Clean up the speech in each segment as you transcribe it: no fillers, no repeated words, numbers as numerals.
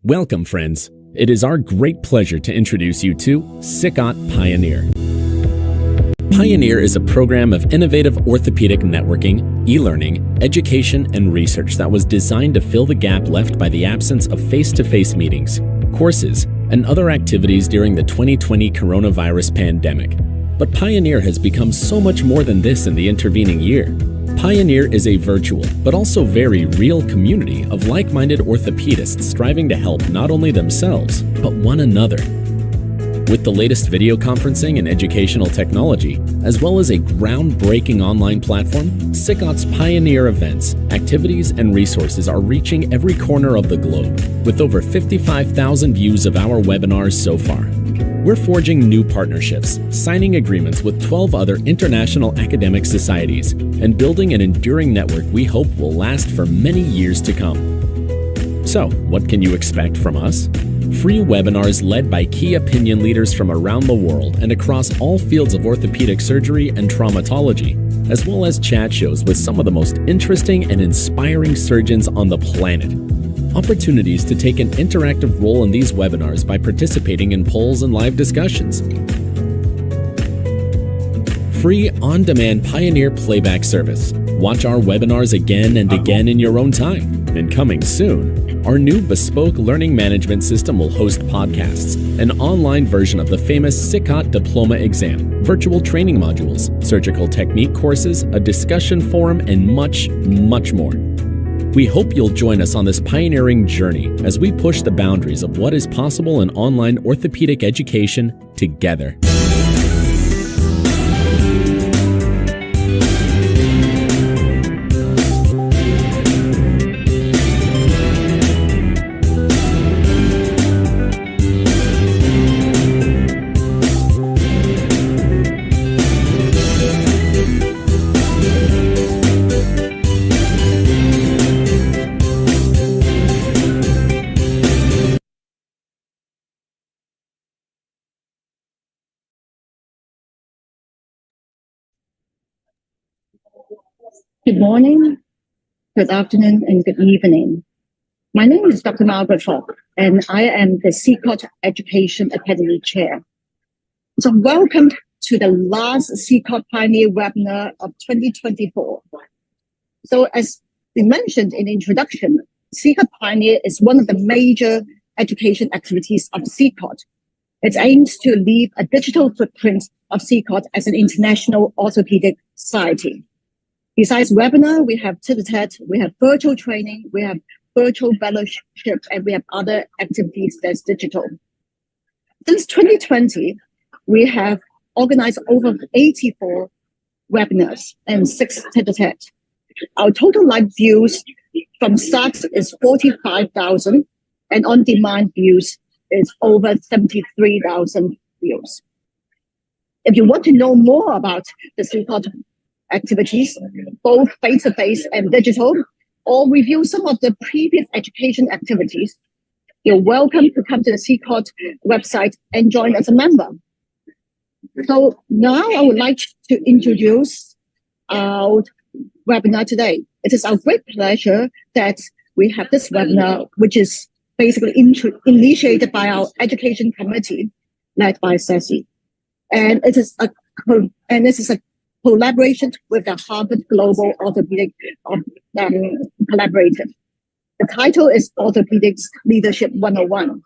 Welcome, friends. It is our great pleasure to introduce you to SICOT Pioneer. Pioneer is a program of innovative orthopedic networking, e-learning, education, and research that was designed to fill the gap left by the absence of face-to-face meetings, courses, and other activities during the 2020 coronavirus pandemic. But Pioneer has become so much more than this in the intervening year. Pioneer is a virtual, but also very real community of like-minded orthopedists striving to help not only themselves, but one another. With the latest video conferencing and educational technology, as well as a groundbreaking online platform, SICOT's Pioneer events, activities, and resources are reaching every corner of the globe, with over 55,000 views of our webinars so far. We're forging new partnerships, signing agreements with 12 other international academic societies, and building an enduring network we hope will last for many years to come. So, what can you expect from us? Free webinars led by key opinion leaders from around the world and across all fields of orthopedic surgery and traumatology, as well as chat shows with some of the most interesting and inspiring surgeons on the planet. Opportunities to take an interactive role in these webinars by participating in polls and live discussions. Free on-demand Pioneer playback service. Watch our webinars again and again in your own time. And coming soon, our new bespoke learning management system will host podcasts, an online version of the famous SICOT diploma exam, virtual training modules, surgical technique courses, a discussion forum, and much, much more. We hope you'll join us on this pioneering journey as we push the boundaries of what is possible in online orthopedic education together. Good morning, good afternoon, and good evening. My name is Dr. Margaret Fok, and I am the SICOT Education Academy Chair. So welcome to the last SICOT Pioneer webinar of 2024. So as we mentioned in the introduction, SICOT Pioneer is one of the major education activities of SICOT. It aims to leave a digital footprint of SICOT as an international orthopedic society. Besides webinar, we have tete-a-tete, we have virtual training, we have virtual fellowship, and we have other activities that's digital. Since 2020, we have organized over 84 webinars and 6 tete-a-tete. Our total live views from start is 45,000, and on-demand views is over 73,000 views. If you want to know more about the SICOT activities, both face-to-face and digital, or review some of the previous education activities, you're welcome to come to the SICOT website and join as a member. So now I would like to introduce our webinar today. It is our great pleasure that we have this webinar, which is basically initiated by our education committee, led by Sassy. And this is a collaboration with the Harvard Global Orthopaedic Collaborative. The title is Orthopedics Leadership 101.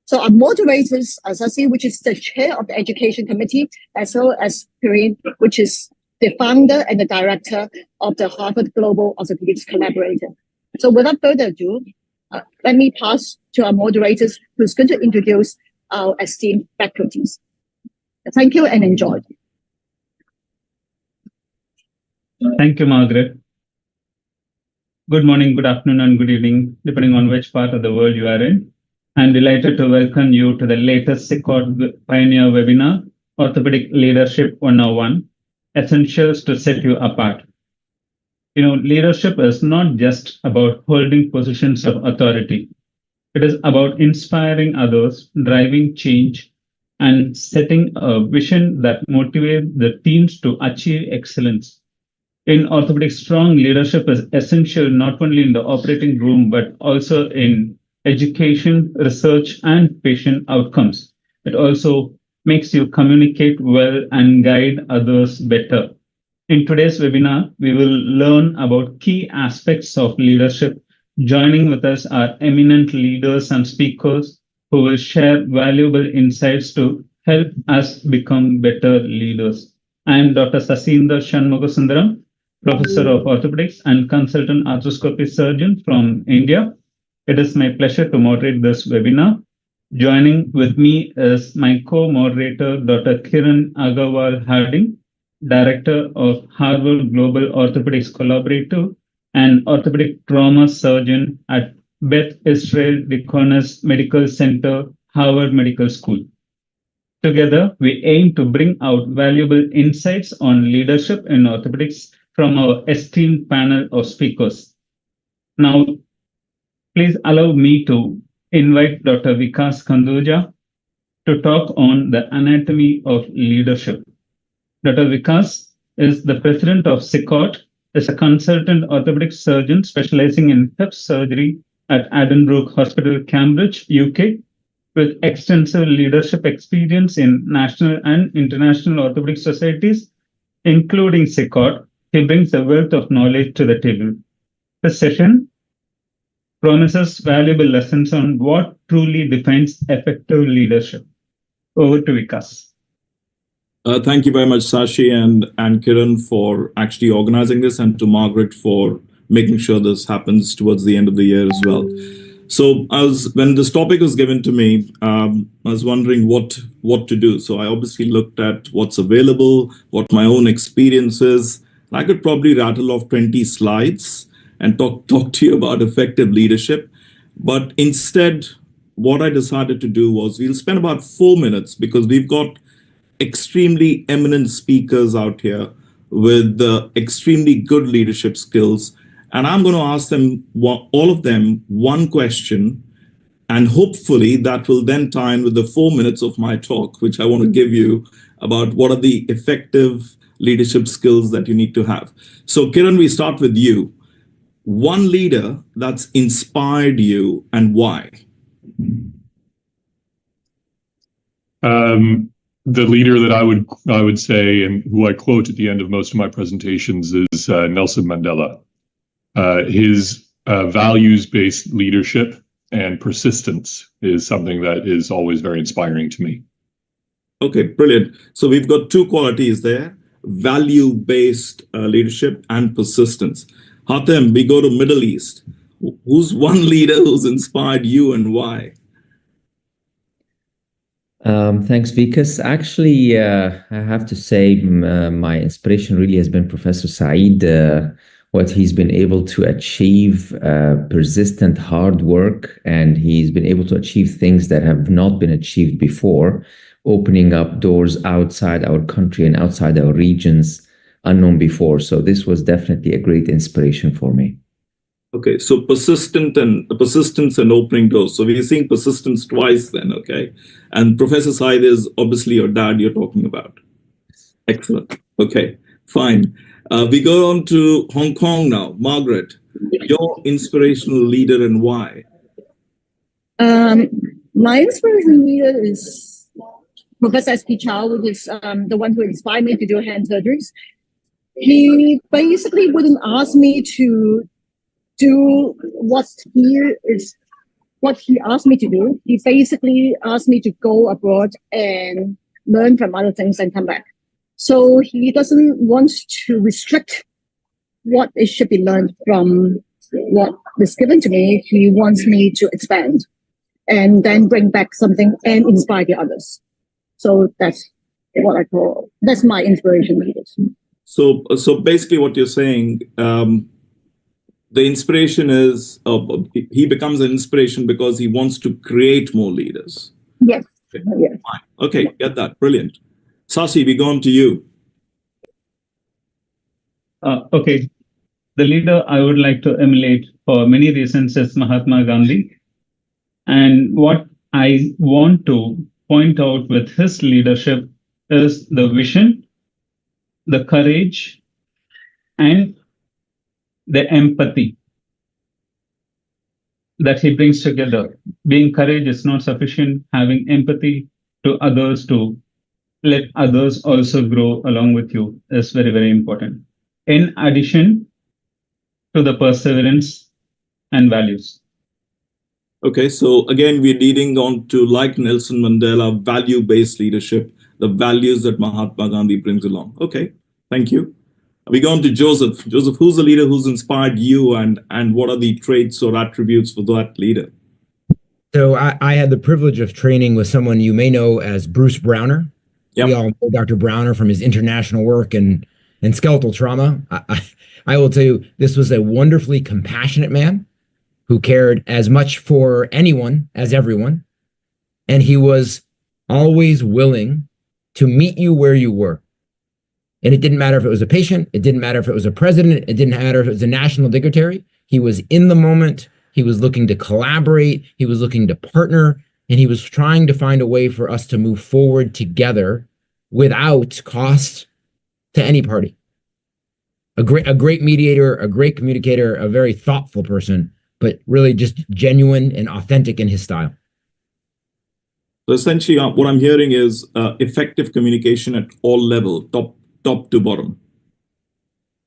So our moderators are Sassy, which is the chair of the education committee, as well as Kiran, which is the founder and the director of the Harvard Global Orthopedics Collaborative. So without further ado, let me pass to our moderators, who's going to introduce our esteemed faculties. Thank you and enjoy. Thank you, Margaret. Good morning, good afternoon, and good evening, depending on which part of the world you are in. I'm delighted to welcome you to the latest SICOT Pioneer webinar, Orthopedic Leadership 101, Essentials to Set You Apart. Leadership is not just about holding positions of authority. It is about inspiring others, driving change, and setting a vision that motivates the teams to achieve excellence. In orthopedics, strong leadership is essential not only in the operating room, but also in education, research, and patient outcomes. It also makes you communicate well and guide others better. In today's webinar, we will learn about key aspects of leadership. Joining with us are eminent leaders and speakers who will share valuable insights to help us become better leaders. I am Dr. Saseendar Shanmugasundaram, Professor of Orthopaedics and Consultant Arthroscopy Surgeon from India. It is my pleasure to moderate this webinar. Joining with me is my co-moderator, Dr. Kiran Agarwal-Harding, Director of Harvard Global Orthopaedics Collaborative and Orthopedic Trauma Surgeon at Beth Israel Deaconess Medical Center, Harvard Medical School. Together, we aim to bring out valuable insights on leadership in orthopedics from our esteemed panel of speakers. Now, please allow me to invite Dr. Vikas Khanduja to talk on the anatomy of leadership. Dr. Vikas is the president of SICOT, is a consultant orthopedic surgeon specializing in hip surgery at Addenbrooke Hospital, Cambridge, UK, with extensive leadership experience in national and international orthopedic societies, including SICOT. He brings a wealth of knowledge to the table. This session promises valuable lessons on what truly defines effective leadership. Over to Vikas. Thank you very much, Sashi and Kiran, for actually organizing this, and to Margaret for making sure this happens towards the end of the year as well. So when this topic was given to me, I was wondering what to do. So I obviously looked at what's available, what my own experience is. I could probably rattle off 20 slides and talk to you about effective leadership. But instead, what I decided to do was we'll spend about 4 minutes, because we've got extremely eminent speakers out here with extremely good leadership skills. And I'm going to ask them, all of them, one question. And hopefully that will then tie in with the 4 minutes of my talk, which I want to give you about what are the effective leadership skills that you need to have. So Kiran, we start with you. One leader that's inspired you and why? The leader that I would say, and who I quote at the end of most of my presentations, is Nelson Mandela. His values-based leadership and persistence is something that is always very inspiring to me. Okay, brilliant. So we've got two qualities there: value-based leadership and persistence. Hatem, we go to Middle East. Who's one leader who's inspired you and why? Thanks, Vikas. Actually, I have to say my inspiration really has been Professor Said, what he's been able to achieve, persistent hard work, and he's been able to achieve things that have not been achieved before, opening up doors outside our country and outside our regions unknown before. So this was definitely a great inspiration for me. Okay, so persistence and opening doors. So we're seeing persistence twice then, okay? And Professor Said is obviously your dad you're talking about. Excellent. Okay, fine. We go on to Hong Kong now. Margaret, your inspirational leader and why? My inspirational leader is Professor S.P. Chow, which is the one who inspired me to do hand surgeries. He basically wouldn't ask me to do what he asked me to do. He basically asked me to go abroad and learn from other things and come back. So he doesn't want to restrict what it should be learned from what is given to me. He wants me to expand and then bring back something and inspire the others. So that's my inspiration leaders. So basically what you're saying, the inspiration is, he becomes an inspiration because he wants to create more leaders. Yes. Okay, yes. Okay, get that. Brilliant. Sasi, we go on to you. Okay. The leader I would like to emulate for many reasons is Mahatma Gandhi. And what I want to point out with his leadership is the vision, the courage, and the empathy. that he brings together. Being courage is not sufficient. Having empathy to others, to let others also grow along with you, is very, very important. In addition to the perseverance and values. Okay, so again, we're leading on to, like Nelson Mandela, value-based leadership, the values that Mahatma Gandhi brings along. Okay, thank you. We go on to Joseph. Joseph, who's the leader who's inspired you, and what are the traits or attributes for that leader? So I had the privilege of training with someone you may know as Bruce Browner. Yep. We all know Dr. Browner from his international work and skeletal trauma. I will tell you, this was a wonderfully compassionate man who cared as much for anyone as everyone. And he was always willing to meet you where you were. And it didn't matter if it was a patient, it didn't matter if it was a president, it didn't matter if it was a national dignitary. He was in the moment, he was looking to collaborate, he was looking to partner, and he was trying to find a way for us to move forward together without cost to any party. A great mediator, a great communicator, a very thoughtful person, but really just genuine and authentic in his style. So essentially, what I'm hearing is effective communication at all levels, top to bottom.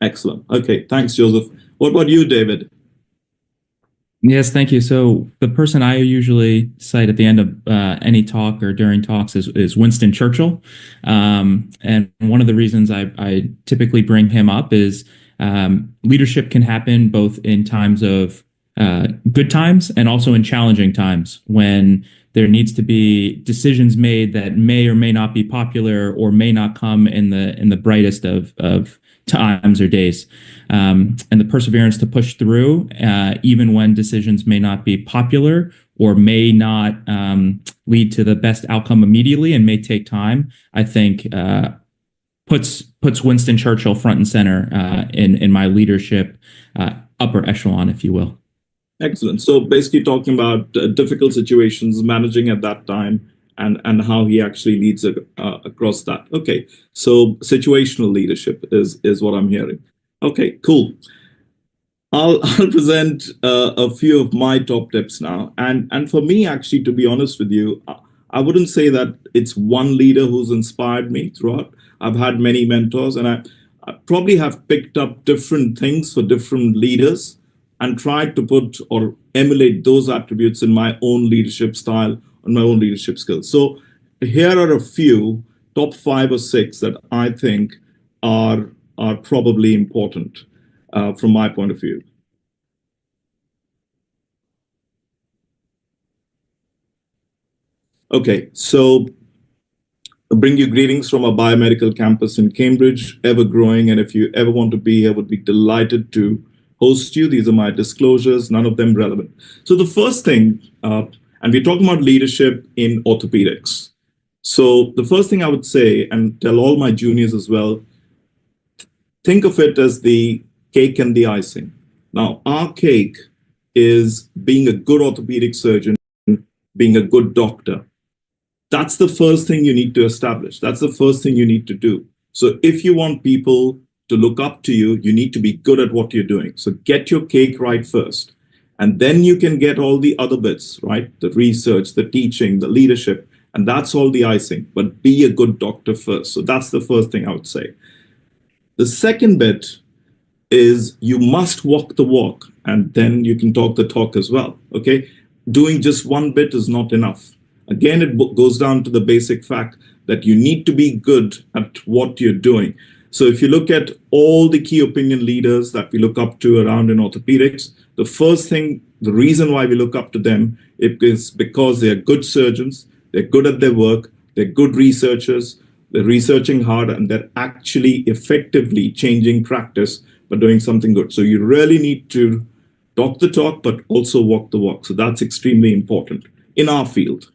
Excellent. Okay, thanks, Joseph. What about you, David? Yes, thank you. So the person I usually cite at the end of any talk or during talks is Winston Churchill. And one of the reasons I typically bring him up is leadership can happen both in times of good times and also in challenging times when there needs to be decisions made that may or may not be popular or may not come in the brightest of times or days, and the perseverance to push through, even when decisions may not be popular or may not lead to the best outcome immediately and may take time, I think puts Winston Churchill front and center in my leadership upper echelon, if you will. Excellent. So basically talking about difficult situations, managing at that time, and how he actually leads across that. Okay, so situational leadership is what I'm hearing. Okay, cool. I'll present a few of my top tips now. And for me, actually, to be honest with you, I wouldn't say that it's one leader who's inspired me throughout. I've had many mentors, and I probably have picked up different things for different leaders and tried to put or emulate those attributes in my own leadership style and my own leadership skills. So here are a few top 5 or 6 that I think are probably important from my point of view. Okay, so I bring you greetings from a biomedical campus in Cambridge, ever growing. And if you ever want to be here, I would be delighted to host you. These are my disclosures, none of them relevant. So the first thing, and we're talking about leadership in orthopedics. So the first thing I would say, and tell all my juniors as well, think of it as the cake and the icing. Now, our cake is being a good orthopedic surgeon, being a good doctor. That's the first thing you need to establish. That's the first thing you need to do. So if you want people to look up to you, you need to be good at what you're doing. So get your cake right first. And then you can get all the other bits, right? The research, the teaching, the leadership, and that's all the icing. But be a good doctor first. So that's the first thing I would say. The second bit is you must walk the walk, and then you can talk the talk as well, okay? Doing just one bit is not enough. Again, it goes down to the basic fact that you need to be good at what you're doing. So if you look at all the key opinion leaders that we look up to around in orthopedics, the first thing, the reason why we look up to them is because they're good surgeons, they're good at their work, they're good researchers, they're researching hard, and they're actually effectively changing practice by doing something good. So you really need to talk the talk, but also walk the walk. So that's extremely important in our field.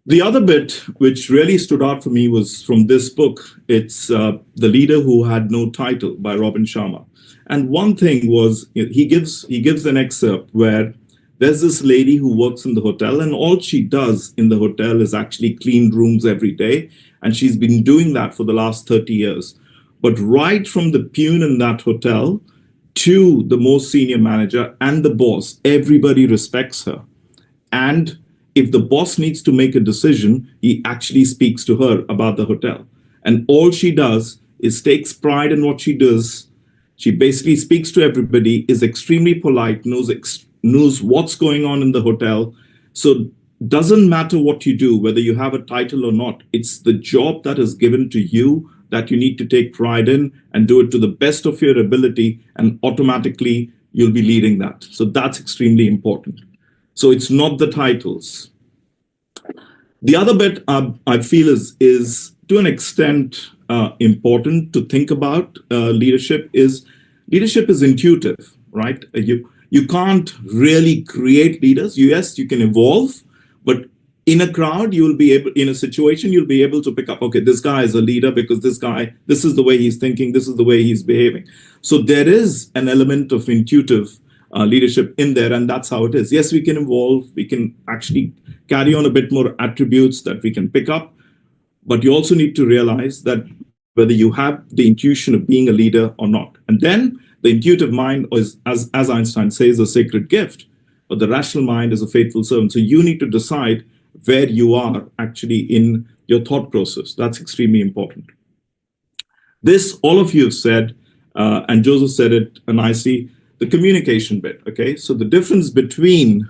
The other bit which really stood out for me was from this book. It's The Leader Who Had No Title by Robin Sharma. And one thing was, he gives an excerpt where there's this lady who works in the hotel, and all she does in the hotel is actually clean rooms every day. And she's been doing that for the last 30 years. But right from the peon in that hotel to the most senior manager and the boss. Everybody respects her. And if the boss needs to make a decision, he actually speaks to her about the hotel. And all she does is takes pride in what she does. She basically speaks to everybody, is extremely polite, knows what's going on in the hotel. So doesn't matter what you do, whether you have a title or not, it's the job that is given to you that you need to take pride in and do it to the best of your ability, and automatically you'll be leading that. So that's extremely important. So it's not the titles. The other bit I feel is to an extent important to think about leadership is intuitive, right? You can't really create leaders. Yes, you can evolve, but in a crowd, in a situation, you'll be able to pick up, okay, this guy is a leader because this is the way he's thinking, this is the way he's behaving. So there is an element of intuitive leadership in there, and that's how it is. Yes, we can evolve, we can actually carry on a bit more attributes that we can pick up, but you also need to realize that whether you have the intuition of being a leader or not. And then the intuitive mind is, as Einstein says, a sacred gift, but the rational mind is a faithful servant. So you need to decide where you are actually in your thought process. That's extremely important. This, all of you have said, and Joseph said it nicely, the communication bit, okay? So the difference between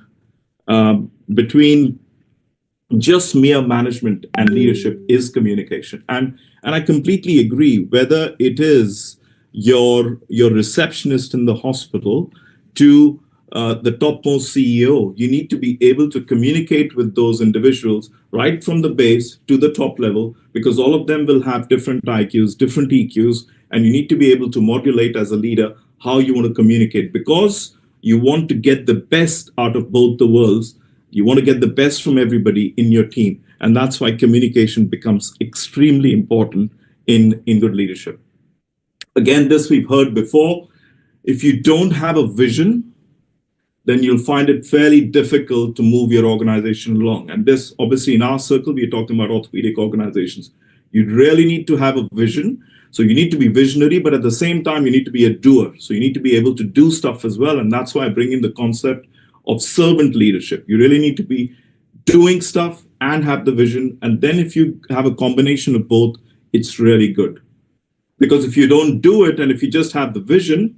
just mere management and leadership is communication. And I completely agree, whether it is your receptionist in the hospital to the topmost CEO, you need to be able to communicate with those individuals right from the base to the top level, because all of them will have different IQs, different EQs, and you need to be able to modulate as a leader how you want to communicate, because you want to get the best out of both the worlds. You want to get the best from everybody in your team. And that's why communication becomes extremely important in good leadership. Again, this we've heard before. If you don't have a vision, then you'll find it fairly difficult to move your organization along. And this, obviously, in our circle, we're talking about orthopedic organizations. You really need to have a vision. So you need to be visionary, but at the same time, you need to be a doer. So you need to be able to do stuff as well. And that's why I bring in the concept of servant leadership. You really need to be doing stuff and have the vision. And then if you have a combination of both, it's really good. Because if you don't do it, and if you just have the vision,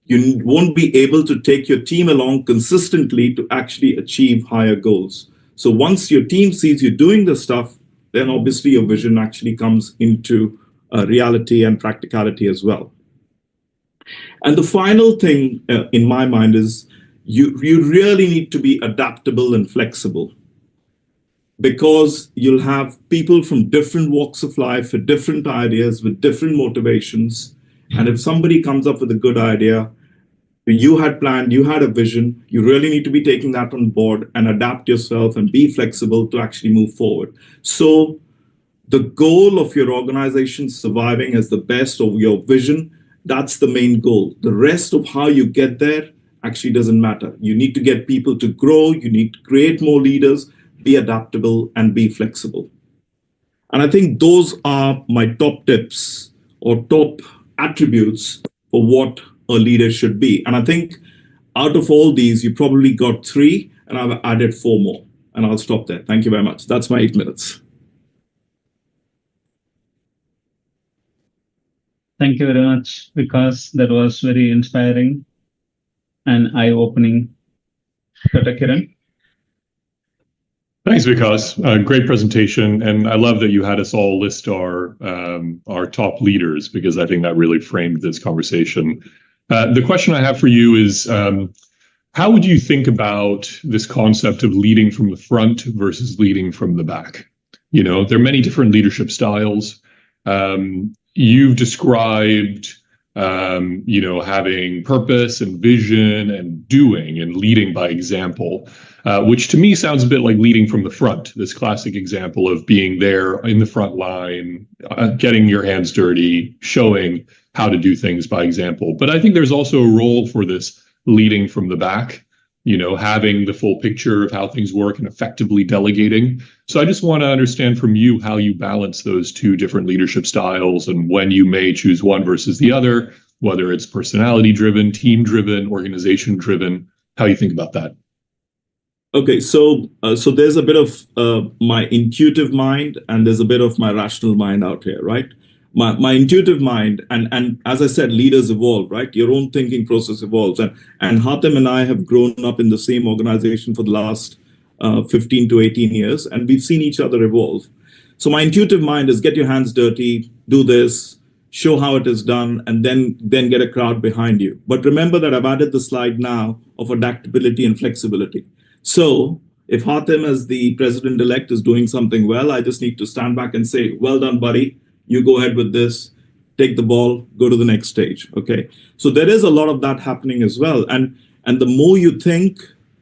you won't be able to take your team along consistently to actually achieve higher goals. So once your team sees you doing the stuff, then obviously your vision actually comes into reality and practicality as well. And the final thing in my mind is you really need to be adaptable and flexible, because you'll have people from different walks of life with different ideas, with different motivations. And if somebody comes up with a good idea, you had planned, you had a vision, you really need to be taking that on board and adapt yourself and be flexible to actually move forward. So the goal of your organization surviving as the best of your vision, that's the main goal. The rest of how you get there actually doesn't matter. You need to get people to grow, you need to create more leaders, be adaptable, and be flexible. And I think those are my top tips or top attributes for what a leader should be. And I think out of all these, you probably got 3, and I've added 4 more. And I'll stop there. Thank you very much. That's my 8 minutes. Thank you very much, Vikas. That was very inspiring and eye-opening. Dr. Kiran. Thanks, Vikas. Great presentation, and I love that you had us all list our top leaders, because I think that really framed this conversation. The question I have for you is, how would you think about this concept of leading from the front versus leading from the back? You know, there are many different leadership styles. You've described, having purpose and vision and doing and leading by example, which to me sounds a bit like leading from the front, this classic example of being there in the front line, getting your hands dirty, showing how to do things by example. But I think there's also a role for this leading from the back, having the full picture of how things work and effectively delegating. So I just want to understand from you how you balance those two different leadership styles, and when you may choose one versus the other, whether it's personality driven, team driven, organization driven? How do you think about that? Okay, so there's a bit of my intuitive mind and there's a bit of my rational mind out here, right? My intuitive mind, and as I said, leaders evolve, right? Your own thinking process evolves. And Hatem and I have grown up in the same organization for the last 15 to 18 years, and we've seen each other evolve. So my intuitive mind is get your hands dirty, do this, show how it is done, and then get a crowd behind you. But remember that I've added the slide now of adaptability and flexibility. So if Hatem as the president-elect is doing something well, I just need to stand back and say, well done, buddy. You go ahead with this, take the ball, go to the next stage, okay? So there is a lot of that happening as well. And the more you think,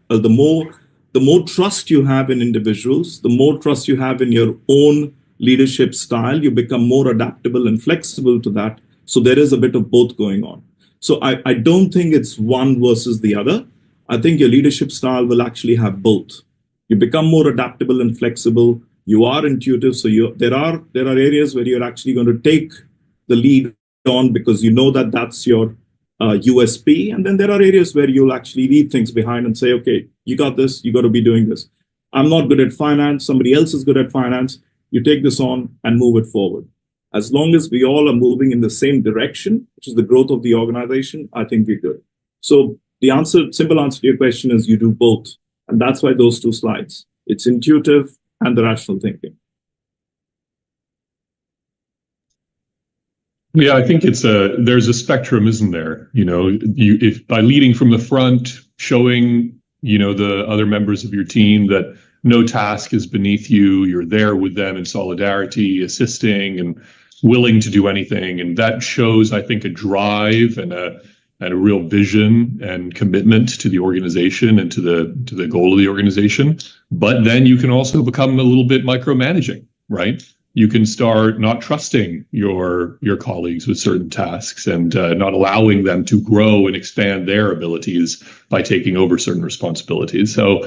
the more trust you have in individuals, the more trust you have in your own leadership style, you become more adaptable and flexible to that. So there is a bit of both going on. So I don't think it's one versus the other. I think your leadership style will actually have both. You become more adaptable and flexible. You are intuitive. So there are areas where you're actually going to take the lead on because you know that that's your USP. And then there are areas where you'll actually leave things behind and say, okay, you got this, you got to be doing this. I'm not good at finance. Somebody else is good at finance. You take this on and move it forward. As long as we all are moving in the same direction, which is the growth of the organization, I think we're good. So the simple answer to your question is you do both. And that's why those two slides. It's intuitive and the rational thinking. Yeah, I think there's a spectrum, isn't there? If by leading from the front, showing, the other members of your team that no task is beneath you, you're there with them in solidarity, assisting and willing to do anything. And that shows, I think, a drive and a real vision and commitment to the organization and to the goal of the organization. But then you can also become a little bit micromanaging, right? You can start not trusting your colleagues with certain tasks and not allowing them to grow and expand their abilities by taking over certain responsibilities. So,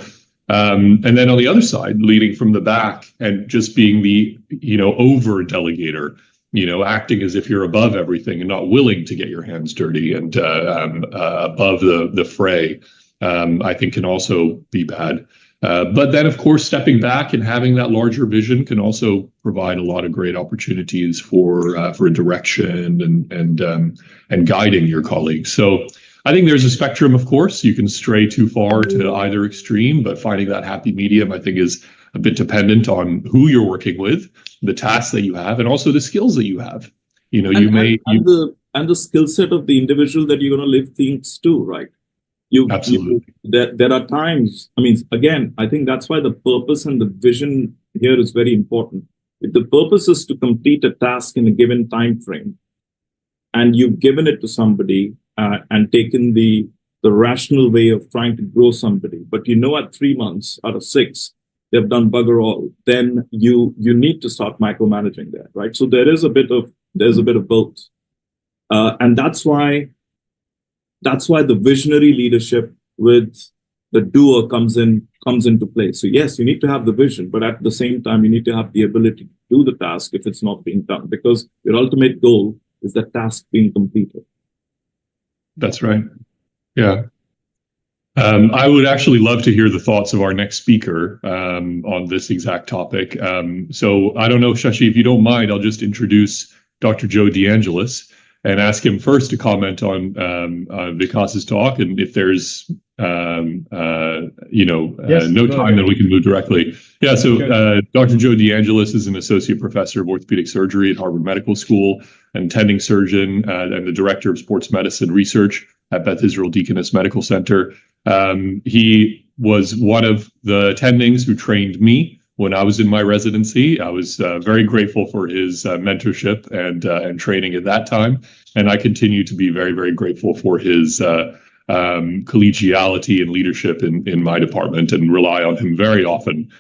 and then on the other side, leading from the back and just being the, over delegator, acting as if you're above everything and not willing to get your hands dirty and above the fray, I think can also be bad. But then, of course, stepping back and having that larger vision can also provide a lot of great opportunities for direction and guiding your colleagues. So I think there's a spectrum, of course. You can stray too far to either extreme, but finding that happy medium, I think, is a bit dependent on who you're working with, the tasks that you have, and also the skills that you have. And the skill set of the individual that you're going to live things to, right? Absolutely. There are times, again, I think that's why the purpose and the vision here is very important. If the purpose is to complete a task in a given time frame, and you've given it to somebody and taken the rational way of trying to grow somebody, but at 3 months out of 6, they've done bugger all, then you need to start micromanaging there, right? So there's a bit of both. And that's why the visionary leadership with the doer comes into play. So yes, you need to have the vision, but at the same time, you need to have the ability to do the task if it's not being done, because your ultimate goal is the task being completed. That's right. Yeah. I would actually love to hear the thoughts of our next speaker on this exact topic. So I don't know, Shashi, if you don't mind, I'll just introduce Dr. Joe DeAngelis and ask him first to comment on Vikas's talk, and if there's no time, then we can move directly. Yeah, so Dr. Joe DeAngelis is an associate professor of orthopedic surgery at Harvard Medical School, an attending surgeon, and the director of sports medicine research at Beth Israel Deaconess Medical Center. He was one of the attendings who trained me when I was in my residency. I was very grateful for his mentorship and training at that time. And I continue to be very, very grateful for his collegiality and leadership in my department, and rely on him very often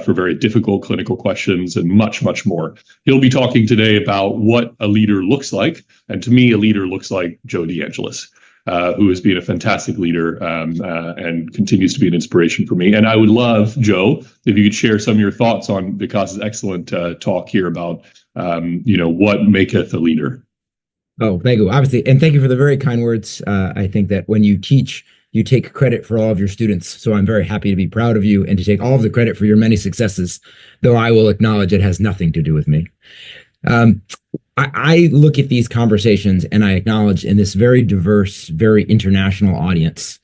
for very difficult clinical questions and much, much more. He'll be talking today about what a leader looks like. And to me, a leader looks like Joe DeAngelis, who has been a fantastic leader and continues to be an inspiration for me. And I would love, Joe, if you could share some of your thoughts on Vikas's excellent talk here about, what maketh a leader. Oh, thank you. Obviously, and thank you for the very kind words. I think that when you teach, you take credit for all of your students. So I'm very happy to be proud of you and to take all of the credit for your many successes, though I will acknowledge it has nothing to do with me. I look at these conversations and I acknowledge in this very diverse, very international audience,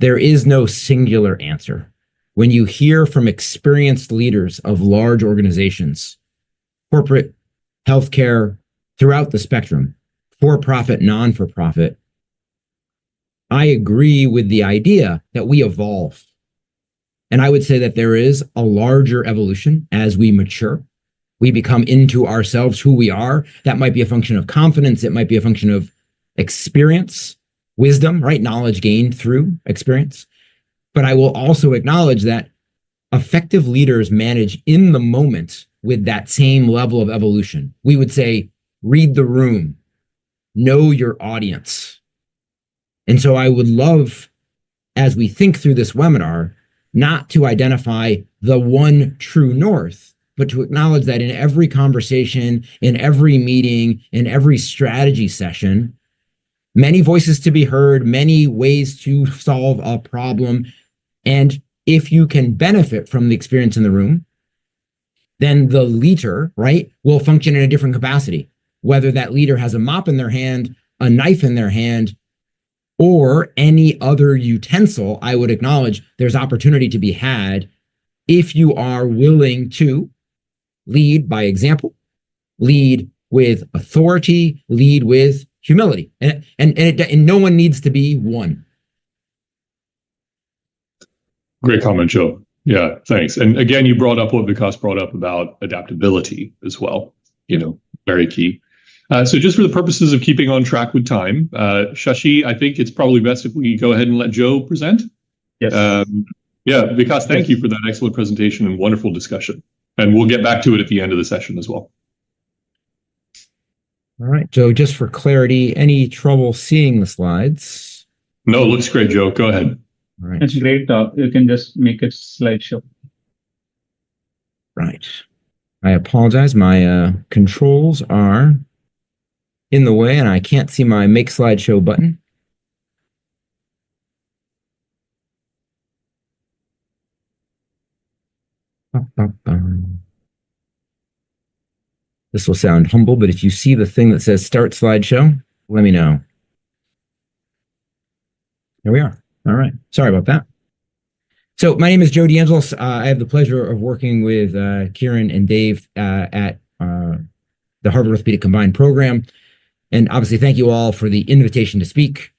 there is no singular answer. When you hear from experienced leaders of large organizations, corporate, healthcare, throughout the spectrum, for-profit, non-for-profit, I agree with the idea that we evolve. And I would say that there is a larger evolution as we mature. We become into ourselves who we are. That might be a function of confidence. It might be a function of experience, wisdom, right? Knowledge gained through experience. But I will also acknowledge that effective leaders manage in the moment with that same level of evolution. We would say, read the room, know your audience. And so I would love, as we think through this webinar, not to identify the one true north, but to acknowledge that in every conversation, in every meeting, in every strategy session, many voices to be heard, many ways to solve a problem. And if you can benefit from the experience in the room, then the leader, right, will function in a different capacity. Whether that leader has a mop in their hand, a knife in their hand, or any other utensil, I would acknowledge there's opportunity to be had if you are willing to lead by example, lead with authority, lead with humility. And no one needs to be one. Great comment, Joe. Yeah, thanks. And again, you brought up what Vikas brought up about adaptability as well, very key. So just for the purposes of keeping on track with time, Shashi, I think it's probably best if we go ahead and let Joe present. Yes. Vikas, thank you for that excellent presentation and wonderful discussion. And we'll get back to it at the end of the session as well. All right, Joe, just for clarity, any trouble seeing the slides? No, it looks great, Joe. Go ahead. All right. It's great. You can just make it slideshow. Right. I apologize. My controls are in the way and I can't see my make slideshow button. This will sound humble, but if you see the thing that says start slideshow, let me know. Here we are. All right. Sorry about that. So my name is Joe DeAngelis. I have the pleasure of working with Kiran and Dave at the Harvard Orthopaedic Combined Program. And obviously, thank you all for the invitation to speak.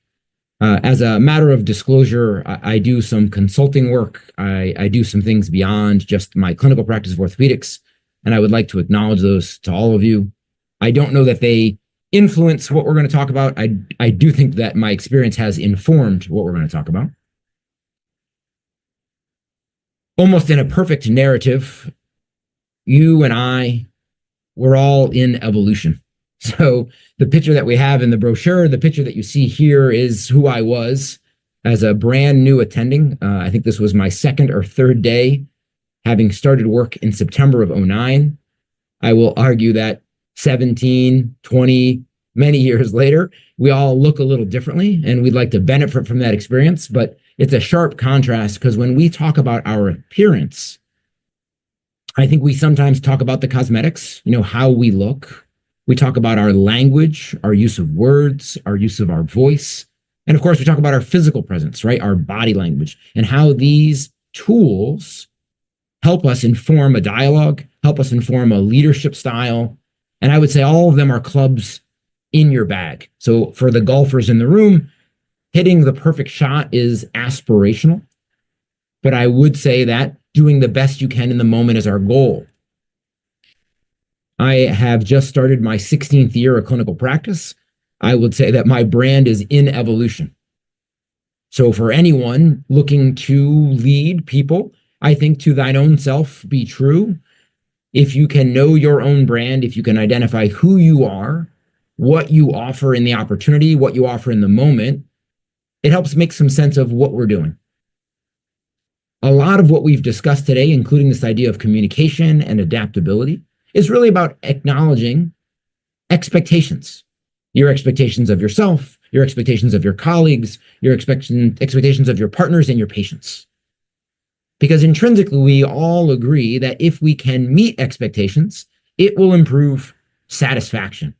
As a matter of disclosure, I do some consulting work. I do some things beyond just my clinical practice of orthopedics, and I would like to acknowledge those to all of you. I don't know that they influence what we're going to talk about. I do think that my experience has informed what we're going to talk about. Almost in a perfect narrative, you and I, we're all in evolution. So the picture that we have in the brochure, the picture that you see here is who I was as a brand new attending. I think this was my second or third day, having started work in September of 2009. I will argue that 17, 20, many years later, we all look a little differently and we'd like to benefit from that experience. But it's a sharp contrast because when we talk about our appearance, I think we sometimes talk about the cosmetics, how we look. We talk about our language, our use of words, our use of our voice. And of course, we talk about our physical presence, right? Our body language and how these tools help us inform a dialogue, help us inform a leadership style. And I would say all of them are clubs in your bag. So for the golfers in the room, hitting the perfect shot is aspirational. But I would say that doing the best you can in the moment is our goal. I have just started my 16th year of clinical practice. I would say that my brand is in evolution. So for anyone looking to lead people, I think to thine own self be true. If you can know your own brand, if you can identify who you are, what you offer in the opportunity, what you offer in the moment, it helps make some sense of what we're doing. A lot of what we've discussed today, including this idea of communication and adaptability, is really about acknowledging expectations. Your expectations of yourself, your expectations of your colleagues, your expectations of your partners and your patients. Because intrinsically, we all agree that if we can meet expectations, it will improve satisfaction.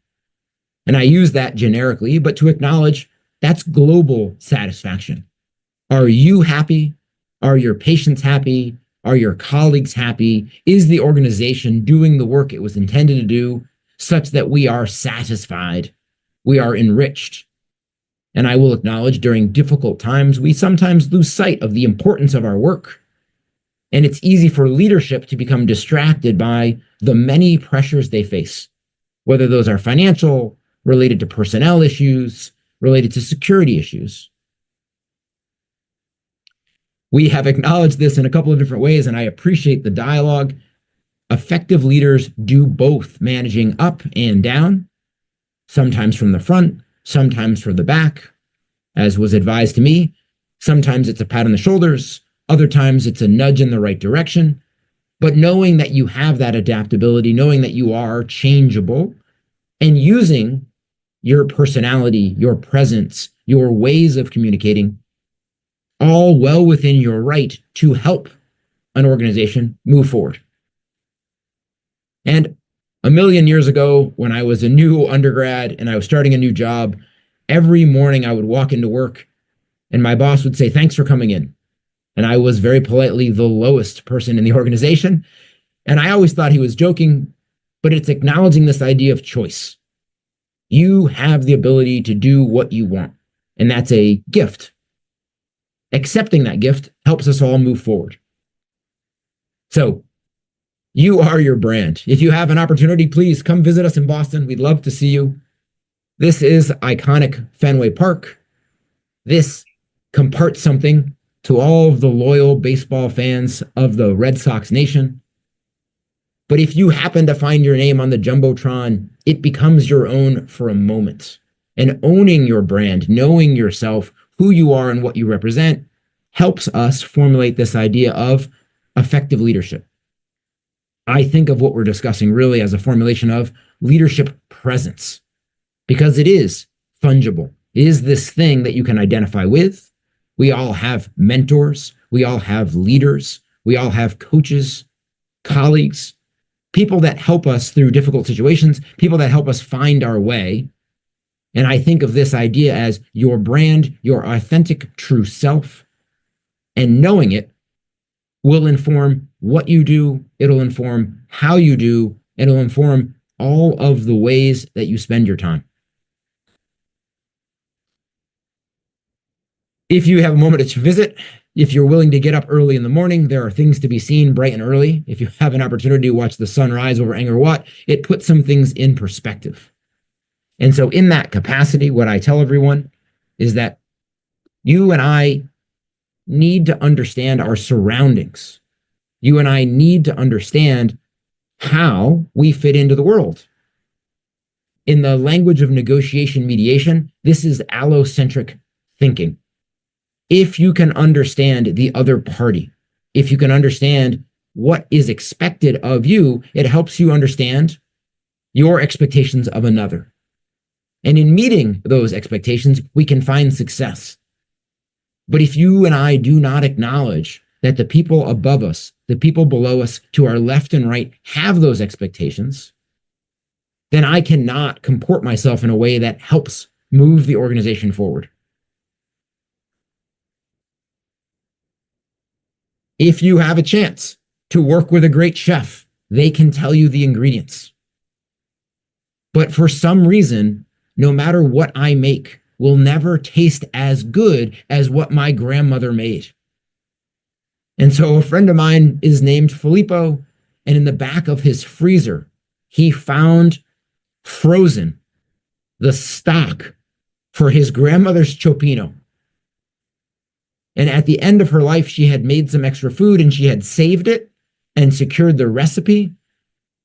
And I use that generically, but to acknowledge that's global satisfaction. Are you happy? Are your patients happy? Are your colleagues happy? Is the organization doing the work it was intended to do such that we are satisfied? We are enriched. And I will acknowledge during difficult times, we sometimes lose sight of the importance of our work. And it's easy for leadership to become distracted by the many pressures they face, whether those are financial, related to personnel issues, related to security issues. We have acknowledged this in a couple of different ways, and I appreciate the dialogue. Effective leaders do both managing up and down, sometimes from the front, sometimes from the back, as was advised to me. Sometimes it's a pat on the shoulders, other times it's a nudge in the right direction. But knowing that you have that adaptability, knowing that you are changeable, and using your personality, your presence, your ways of communicating, all well within your right to help an organization move forward. And a million years ago, when I was a new undergrad and I was starting a new job, every morning I would walk into work and my boss would say, "Thanks for coming in." And I was very politely the lowest person in the organization. And I always thought he was joking, but it's acknowledging this idea of choice. You have the ability to do what you want, and that's a gift. Accepting that gift helps us all move forward. So, you are your brand. If you have an opportunity, please come visit us in Boston. We'd love to see you. This is iconic Fenway Park. This comparts something to all of the loyal baseball fans of the Red Sox nation. But if you happen to find your name on the Jumbotron, it becomes your own for a moment. And owning your brand, knowing yourself, who you are and what you represent, helps us formulate this idea of effective leadership. I think of what we're discussing really as a formulation of leadership presence, because it is fungible. It is this thing that you can identify with. We all have mentors. We all have leaders. We all have coaches, colleagues, people that help us through difficult situations, people that help us find our way. And I think of this idea as your brand, your authentic true self, and knowing it will inform what you do. It'll inform how you do. It'll inform all of the ways that you spend your time. If you have a moment to visit, if you're willing to get up early in the morning, there are things to be seen bright and early. If you have an opportunity to watch the sun rise over Angkor Wat, it puts some things in perspective. And so in that capacity, what I tell everyone is that you and I need to understand our surroundings. You and I need to understand how we fit into the world. In the language of negotiation mediation, this is allocentric thinking. If you can understand the other party, if you can understand what is expected of you, it helps you understand your expectations of another. And in meeting those expectations, we can find success. But if you and I do not acknowledge that the people above us, the people below us, to our left and right, have those expectations, then I cannot comport myself in a way that helps move the organization forward. If you have a chance to work with a great chef, they can tell you the ingredients. But for some reason, no matter what I make, will never taste as good as what my grandmother made. And so a friend of mine is named Filippo, and in the back of his freezer, he found frozen the stock for his grandmother's cioppino. And at the end of her life, she had made some extra food and she had saved it and secured the recipe.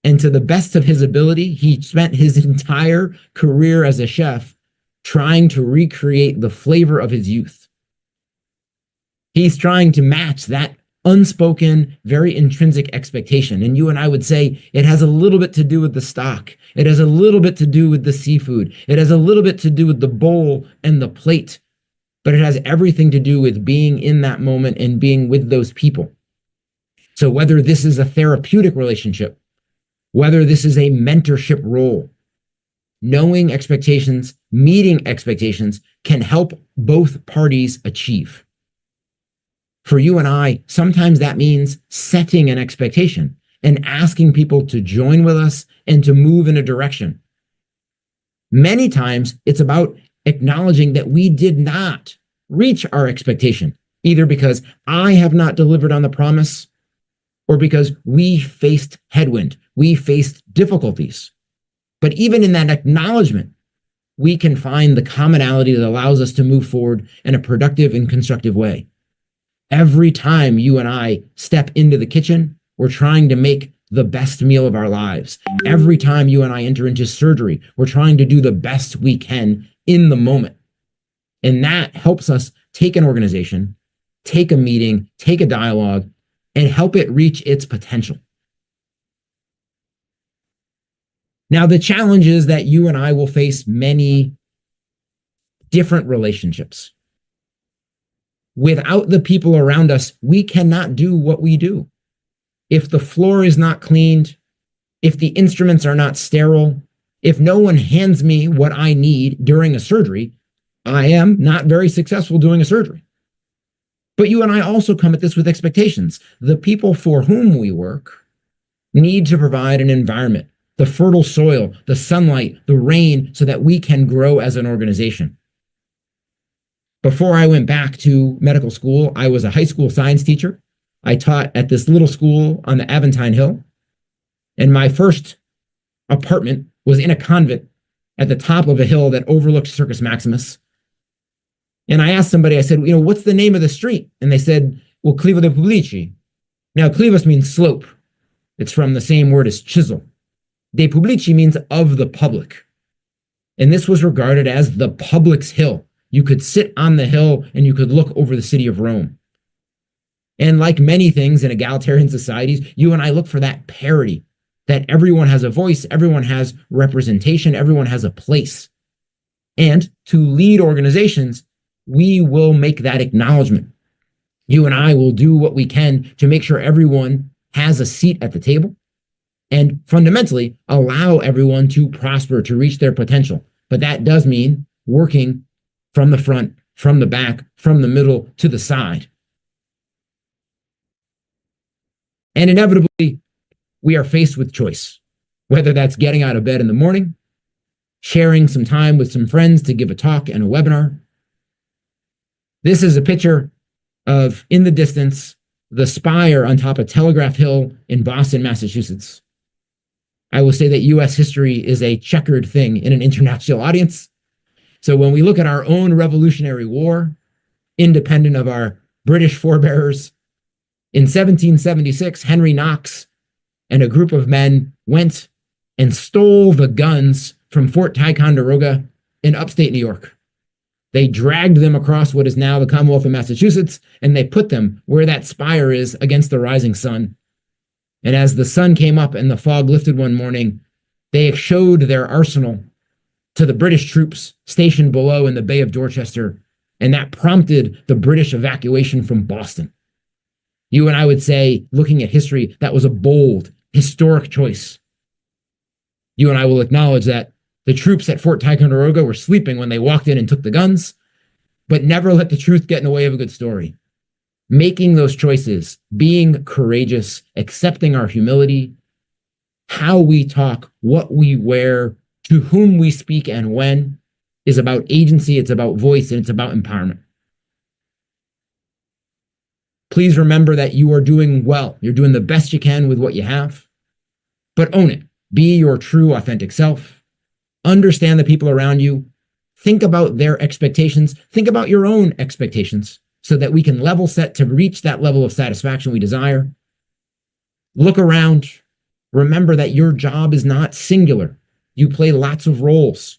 And to the best of his ability, he spent his entire career as a chef trying to recreate the flavor of his youth. He's trying to match that unspoken, very intrinsic expectation. And you and I would say it has a little bit to do with the stock. It has a little bit to do with the seafood. It has a little bit to do with the bowl and the plate, but it has everything to do with being in that moment and being with those people. So whether this is a therapeutic relationship, whether this is a mentorship role, knowing expectations, meeting expectations can help both parties achieve. For you and I, sometimes that means setting an expectation and asking people to join with us and to move in a direction. Many times it's about acknowledging that we did not reach our expectation, either because I have not delivered on the promise or because we faced headwind, we faced difficulties. But even in that acknowledgement, we can find the commonality that allows us to move forward in a productive and constructive way. Every time you and I step into the kitchen, we're trying to make the best meal of our lives. Every time you and I enter into surgery, we're trying to do the best we can in the moment. And that helps us take an organization, take a meeting, take a dialogue, and help it reach its potential. Now, the challenge is that you and I will face many different relationships. Without the people around us, we cannot do what we do. If the floor is not cleaned, if the instruments are not sterile, if no one hands me what I need during a surgery, I am not very successful doing a surgery. But you and I also come at this with expectations. The people for whom we work need to provide an environment, the fertile soil, the sunlight, the rain, so that we can grow as an organization. Before I went back to medical school, I was a high school science teacher. I taught at this little school on the Aventine Hill. And my first apartment was in a convent at the top of a hill that overlooked Circus Maximus. And I asked somebody, I said, what's the name of the street? And they said, well, Clivo de Publici. Now, Clivos means slope. It's from the same word as chisel. De Publici means of the public. And this was regarded as the public's hill. You could sit on the hill and you could look over the city of Rome. And like many things in egalitarian societies, you and I look for that parity, that everyone has a voice, everyone has representation, everyone has a place. And to lead organizations, we will make that acknowledgement. You and I will do what we can to make sure everyone has a seat at the table and fundamentally allow everyone to prosper, to reach their potential. But that does mean working from the front, from the back, from the middle to the side. And inevitably, we are faced with choice, whether that's getting out of bed in the morning, sharing some time with some friends to give a talk and a webinar. This is a picture of, in the distance, the spire on top of Telegraph Hill in Boston, Massachusetts. I will say that U.S. history is a checkered thing in an international audience. So when we look at our own Revolutionary War, independent of our British forebears, in 1776, Henry Knox and a group of men went and stole the guns from Fort Ticonderoga in upstate New York. They dragged them across what is now the Commonwealth of Massachusetts, and they put them where that spire is against the rising sun. And as the sun came up and the fog lifted one morning, they showed their arsenal to the British troops stationed below in the Bay of Dorchester, and that prompted the British evacuation from Boston. You and I would say, looking at history, that was a bold, historic choice. You and I will acknowledge that the troops at Fort Ticonderoga were sleeping when they walked in and took the guns, but never let the truth get in the way of a good story. Making those choices, being courageous, accepting our humility, how we talk, what we wear, to whom we speak and when, is about agency, it's about voice, and it's about empowerment. Please remember that you are doing well. You're doing the best you can with what you have, but own it. Be your true, authentic self. Understand the people around you. Think about their expectations. Think about your own expectations so that we can level set to reach that level of satisfaction we desire. Look around. Remember that your job is not singular. You play lots of roles.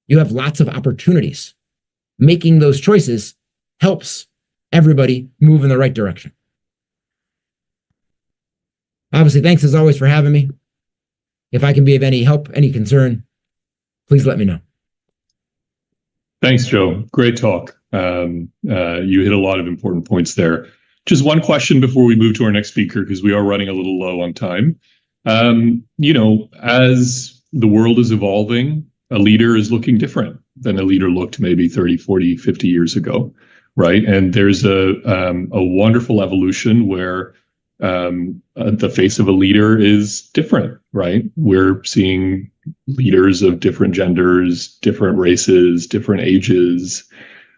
You have lots of opportunities. Making those choices helps everybody move in the right direction. Obviously, thanks as always for having me. If I can be of any help, any concern, please let me know. Thanks, Joe. Great talk. You hit a lot of important points there. Just one question before we move to our next speaker, because we are running a little low on time. As the world is evolving, a leader is looking different than a leader looked maybe 30, 40, 50 years ago, right? And there's a wonderful evolution where the face of a leader is different, right? We're seeing leaders of different genders, different races, different ages,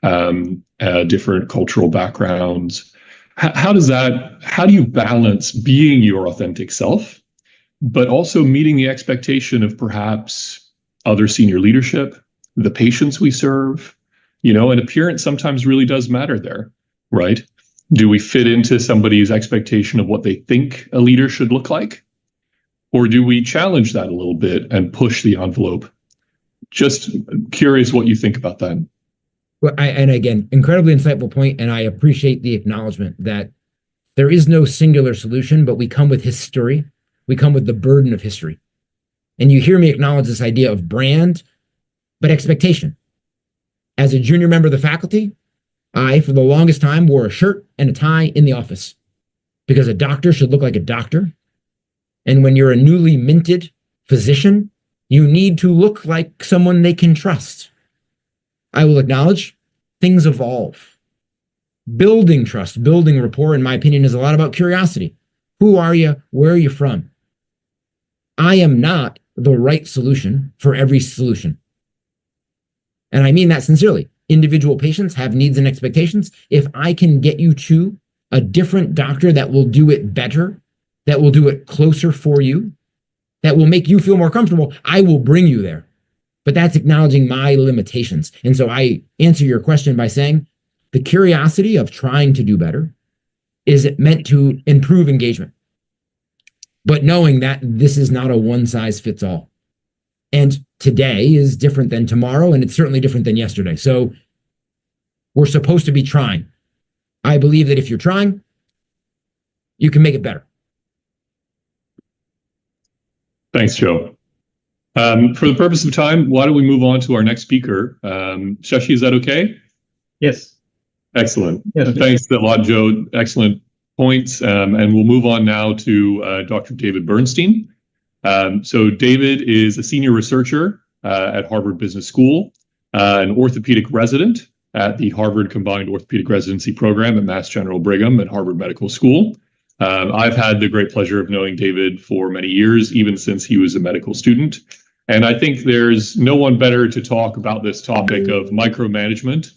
different cultural backgrounds. How do you balance being your authentic self, but also meeting the expectation of perhaps other senior leadership, the patients we serve, and appearance sometimes really does matter there, right? Do we fit into somebody's expectation of what they think a leader should look like? Or do we challenge that a little bit and push the envelope? Just curious what you think about that. Well, and again, incredibly insightful point, and I appreciate the acknowledgement that there is no singular solution, but we come with history. We come with the burden of history. And you hear me acknowledge this idea of brand, but expectation. As a junior member of the faculty, I, for the longest time, wore a shirt and a tie in the office because a doctor should look like a doctor. And when you're a newly minted physician, you need to look like someone they can trust. I will acknowledge things evolve. Building trust, building rapport, in my opinion, is a lot about curiosity. Who are you? Where are you from? I am not the right solution for every solution. And I mean that sincerely. Individual patients have needs and expectations. If I can get you to a different doctor that will do it better, that will do it closer for you, that will make you feel more comfortable, I will bring you there. But that's acknowledging my limitations. And so I answer your question by saying the curiosity of trying to do better is meant to improve engagement. But knowing that this is not a one-size-fits-all. And today is different than tomorrow, and it's certainly different than yesterday. So we're supposed to be trying. I believe that if you're trying, you can make it better. Thanks, Joe. For the purpose of time, why don't we move on to our next speaker? Shashi, is that okay? Yes. Excellent. Yes, thanks a lot, Joe. Excellent points. And we'll move on now to Dr. David Bernstein. So David is a senior researcher at Harvard Business School, an orthopedic resident at the Harvard Combined Orthopedic Residency Program at Mass General Brigham and Harvard Medical School. I've had the great pleasure of knowing David for many years, even since he was a medical student. And I think there's no one better to talk about this topic of micromanagement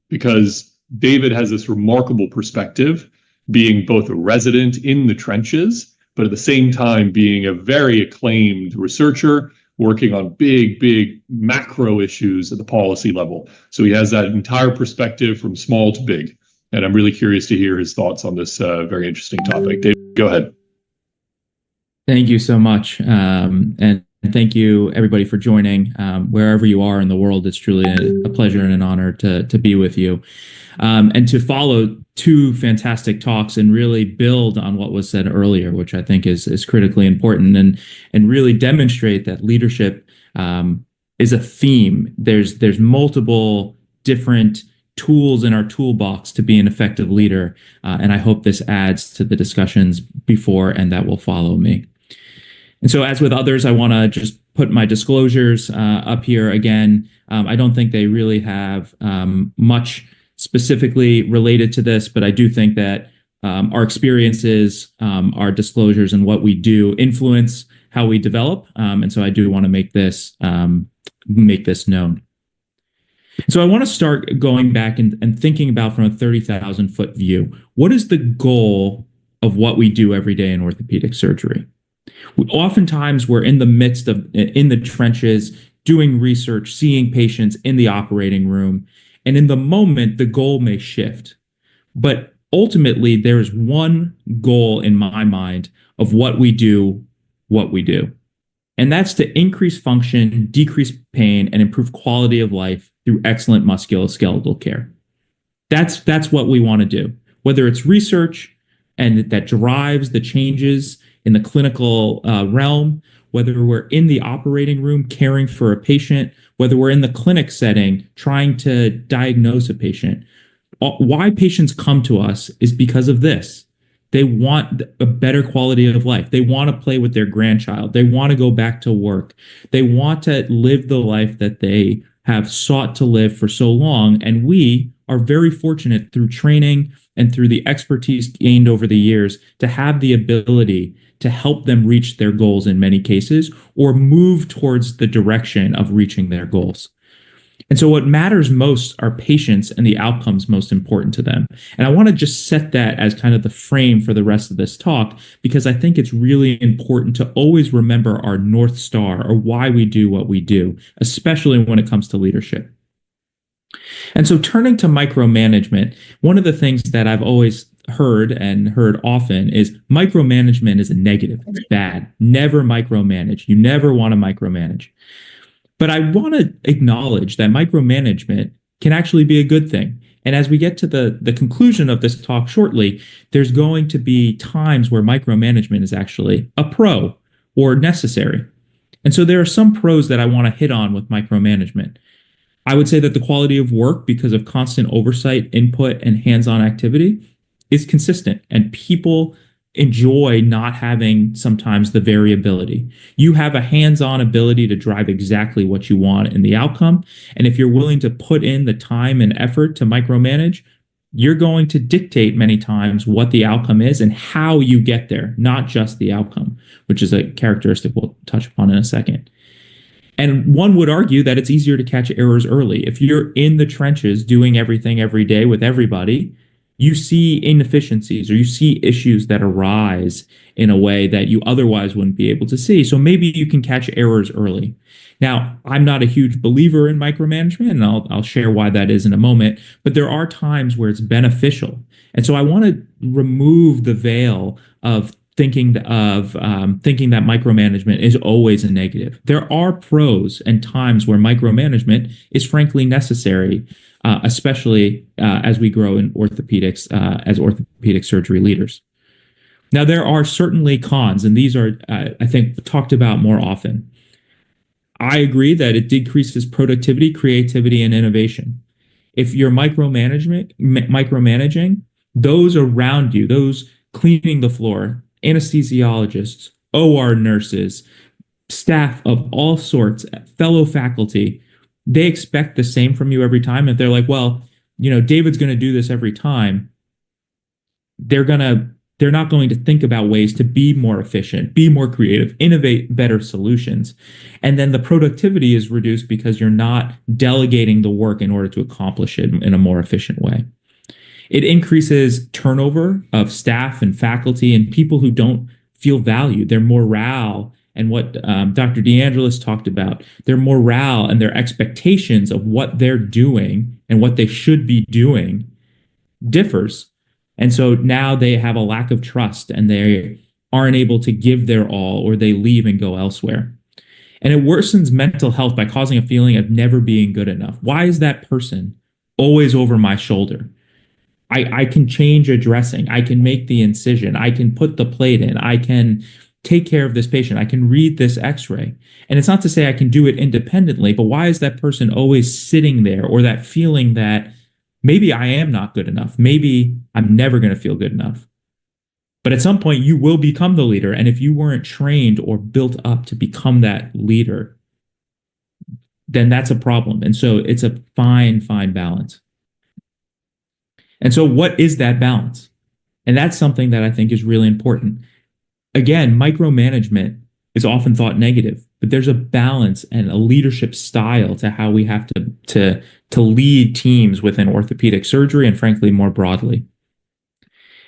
because David has this remarkable perspective, being both a resident in the trenches, but at the same time being a very acclaimed researcher working on big macro issues at the policy level. So he has that entire perspective from small to big. And I'm really curious to hear his thoughts on this very interesting topic. David, go ahead. Thank you so much. And thank you, everybody, for joining. Wherever you are in the world, it's truly a pleasure and an honor to be with you. And to follow two fantastic talks and really build on what was said earlier, which I think is critically important, and really demonstrate that leadership is a theme. There's multiple different tools in our toolbox to be an effective leader. And I hope this adds to the discussions before and that will follow me. And so as with others, I want to just put my disclosures up here again. I don't think they really have much specifically related to this, but I do think that our experiences, our disclosures, and what we do influence how we develop. And so I do want to make this known. So I want to start going back and thinking about from a 30,000 foot view. What is the goal of what we do every day in orthopedic surgery? Oftentimes we're in the midst of, in the trenches, doing research, seeing patients in the operating room. And in the moment, the goal may shift. But ultimately, there's one goal in my mind of what we do. And that's to increase function, decrease pain, and improve quality of life through excellent musculoskeletal care. That's what we want to do. Whether it's research and that drives the changes in the clinical realm, whether we're in the operating room caring for a patient, whether we're in the clinic setting trying to diagnose a patient. Why patients come to us is because of this. They want a better quality of life. They want to play with their grandchild. They want to go back to work. They want to live the life that they have sought to live for so long. And we are very fortunate through training and through the expertise gained over the years to have the ability to help them reach their goals in many cases, or move towards the direction of reaching their goals. And so what matters most are patients and the outcomes most important to them. And I want to just set that as kind of the frame for the rest of this talk, because I think it's really important to always remember our North Star, or why we do what we do, especially when it comes to leadership. And so turning to micromanagement, one of the things that I've always heard often is micromanagement is a negative. It's bad. Never micromanage. You never want to micromanage. But I want to acknowledge that micromanagement can actually be a good thing. And as we get to the conclusion of this talk shortly, there's going to be times where micromanagement is actually a pro or necessary. And so there are some pros that I want to hit on with micromanagement. I would say that the quality of work, because of constant oversight, input, and hands-on activity, is consistent, and people enjoy not having sometimes the variability. You have a hands-on ability to drive exactly what you want in the outcome. And if you're willing to put in the time and effort to micromanage, you're going to dictate many times what the outcome is and how you get there, not just the outcome, which is a characteristic we'll touch upon in a second. And one would argue that it's easier to catch errors early. If you're in the trenches doing everything every day with everybody, you see inefficiencies, or you see issues that arise in a way that you otherwise wouldn't be able to see. So maybe you can catch errors early. Now, I'm not a huge believer in micromanagement, and I'll share why that is in a moment, but there are times where it's beneficial. And so I want to remove the veil of thinking that micromanagement is always a negative. There are pros and times where micromanagement is frankly necessary, especially as we grow in orthopedics as orthopedic surgery leaders. Now, there are certainly cons, and these are, I think, talked about more often. I agree that it decreases productivity, creativity, and innovation. If you're micromanaging, those around you, those cleaning the floor, anesthesiologists, OR nurses, staff of all sorts, fellow faculty, they expect the same from you every time. If they're like, well, David's going to do this every time, they're not going to think about ways to be more efficient, be more creative, innovate better solutions. And then the productivity is reduced because you're not delegating the work in order to accomplish it in a more efficient way. It increases turnover of staff and faculty and people who don't feel valued. Their morale, and what Dr. DeAngelis talked about, their morale and their expectations of what they're doing and what they should be doing differs. And so now they have a lack of trust, and they aren't able to give their all, or they leave and go elsewhere. And it worsens mental health by causing a feeling of never being good enough. Why is that person always over my shoulder? I can change a dressing. I can make the incision. I can put the plate in. I can take care of this patient. I can read this x-ray. And it's not to say I can do it independently, but why is that person always sitting there, or that feeling that maybe I am not good enough? Maybe I'm never going to feel good enough. But at some point, you will become the leader. And if you weren't trained or built up to become that leader, then that's a problem. And so it's a fine balance. And so what is that balance? And that's something that I think is really important. Again, micromanagement is often thought negative, but there's a balance and a leadership style to how we have to lead teams within orthopedic surgery, and frankly, more broadly.